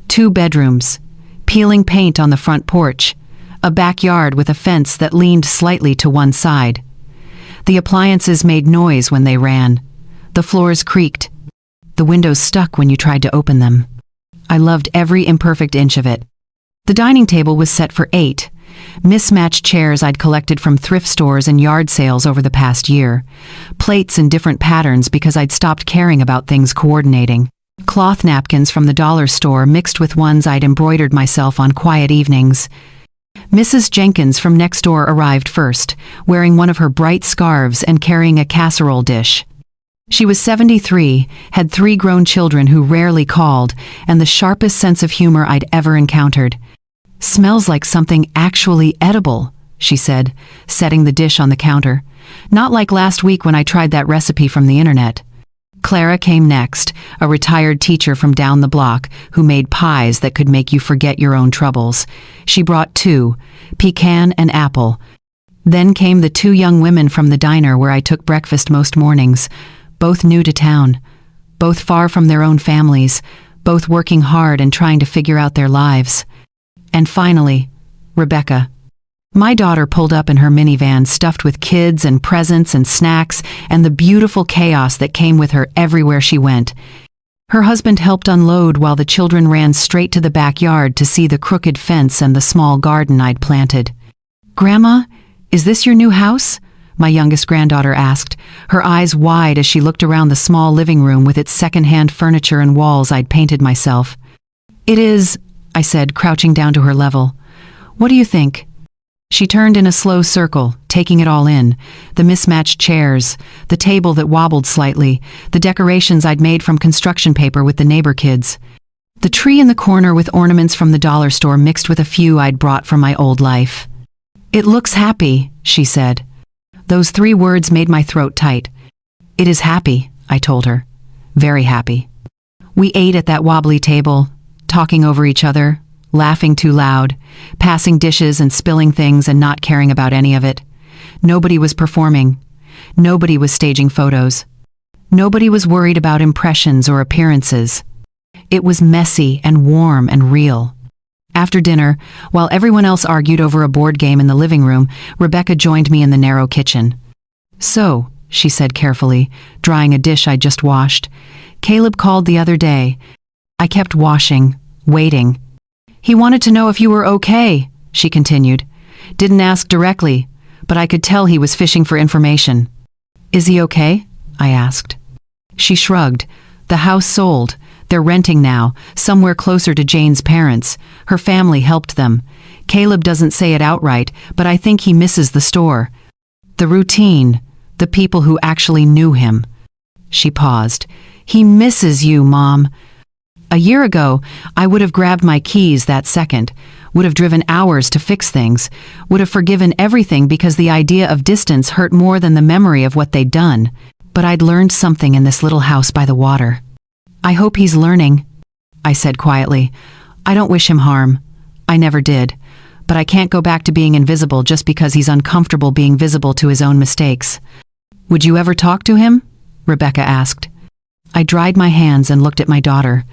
2 bedrooms, peeling paint on the front porch, a backyard with a fence that leaned slightly to one side. The appliances made noise when they ran. The floors creaked. The windows stuck when you tried to open them. I loved every imperfect inch of it. The dining table was set for 8, mismatched chairs I'd collected from thrift stores and yard sales over the past year, plates in different patterns because I'd stopped caring about things coordinating, cloth napkins from the dollar store mixed with ones I'd embroidered myself on quiet evenings. Mrs. Jenkins from next door arrived first, wearing one of her bright scarves and carrying a casserole dish. She was 73, had 3 grown children who rarely called, and the sharpest sense of humor I'd ever encountered. "Smells like something actually edible," she said, setting the dish on the counter. "Not like last week when I tried that recipe from the internet." Clara came next, a retired teacher from down the block who made pies that could make you forget your own troubles. She brought 2, pecan and apple. Then came the 2 young women from the diner where I took breakfast most mornings, both new to town, both far from their own families, both working hard and trying to figure out their lives. And finally, Rebecca. My daughter pulled up in her minivan stuffed with kids and presents and snacks and the beautiful chaos that came with her everywhere she went. Her husband helped unload while the children ran straight to the backyard to see the crooked fence and the small garden I'd planted. "Grandma, is this your new house?" my youngest granddaughter asked, her eyes wide as she looked around the small living room with its second-hand furniture and walls I'd painted myself. "It is," I said, crouching down to her level. "What do you think?" She turned in a slow circle, taking it all in. The mismatched chairs, the table that wobbled slightly, the decorations I'd made from construction paper with the neighbor kids. The tree in the corner with ornaments from the dollar store mixed with a few I'd brought from my old life. "It looks happy," she said. Those 3 words made my throat tight. "It is happy," I told her. "Very happy." We ate at that wobbly table, talking over each other, laughing too loud, passing dishes and spilling things and not caring about any of it. Nobody was performing. Nobody was staging photos. Nobody was worried about impressions or appearances. It was messy and warm and real. After dinner, while everyone else argued over a board game in the living room, Rebecca joined me in the narrow kitchen. "So," she said carefully, drying a dish I'd just washed, "Caleb called the other day. I kept washing, waiting. He wanted to know if you were okay," she continued. "Didn't ask directly, but I could tell he was fishing for information." "Is he okay?" I asked. She shrugged. "The house sold. They're renting now, somewhere closer to Jane's parents. Her family helped them. Caleb doesn't say it outright, but I think he misses the store. The routine, the people who actually knew him." She paused. "He misses you, Mom." A year ago, I would have grabbed my keys that second, would have driven hours to fix things, would have forgiven everything because the idea of distance hurt more than the memory of what they'd done. But I'd learned something in this little house by the water. "I hope he's learning," I said quietly. "I don't wish him harm. I never did. But I can't go back to being invisible just because he's uncomfortable being visible to his own mistakes." "Would you ever talk to him?" Rebecca asked. I dried my hands and looked at my daughter.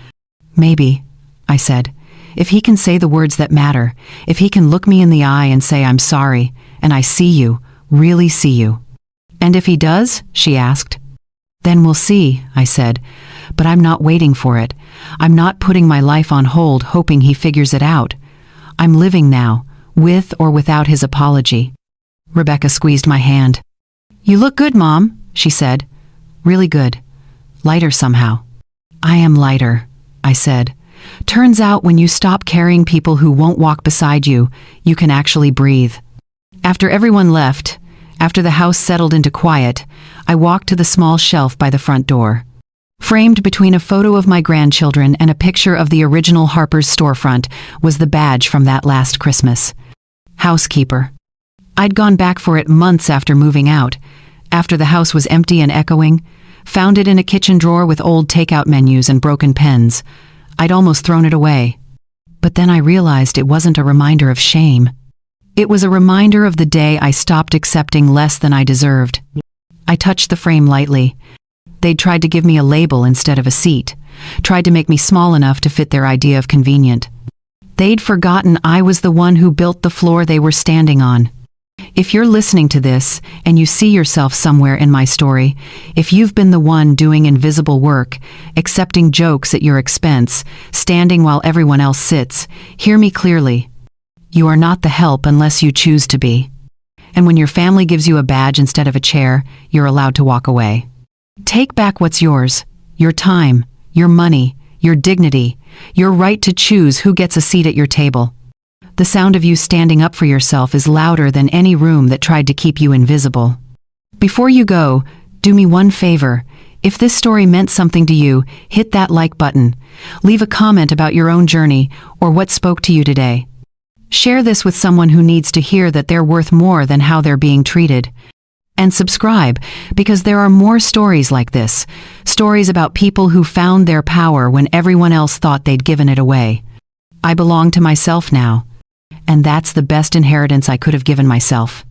"Maybe," I said. "If he can say the words that matter, if he can look me in the eye and say I'm sorry, and I see you, really see you." "And if he does?" she asked. "Then we'll see," I said. "But I'm not waiting for it. I'm not putting my life on hold hoping he figures it out. I'm living now, with or without his apology." Rebecca squeezed my hand. "You look good, Mom," she said. "Really good. Lighter somehow." "I am lighter," I said. "Turns out when you stop carrying people who won't walk beside you, you can actually breathe." After everyone left, after the house settled into quiet, I walked to the small shelf by the front door. Framed between a photo of my grandchildren and a picture of the original Harper's storefront was the badge from that last Christmas. Housekeeper. I'd gone back for it months after moving out, after the house was empty and echoing, found it in a kitchen drawer with old takeout menus and broken pens. I'd almost thrown it away. But then I realized it wasn't a reminder of shame. It was a reminder of the day I stopped accepting less than I deserved. I touched the frame lightly. They'd tried to give me a label instead of a seat, tried to make me small enough to fit their idea of convenient. They'd forgotten I was the one who built the floor they were standing on. If you're listening to this and you see yourself somewhere in my story, if you've been the one doing invisible work, accepting jokes at your expense, standing while everyone else sits, hear me clearly. You are not the help unless you choose to be. And when your family gives you a badge instead of a chair, you're allowed to walk away. Take back what's yours, your time, your money, your dignity, your right to choose who gets a seat at your table. The sound of you standing up for yourself is louder than any room that tried to keep you invisible. Before you go, do me one favor. If this story meant something to you, hit that like button. Leave a comment about your own journey or what spoke to you today. Share this with someone who needs to hear that they're worth more than how they're being treated. And subscribe, because there are more stories like this. Stories about people who found their power when everyone else thought they'd given it away. I belong to myself now. And that's the best inheritance I could have given myself.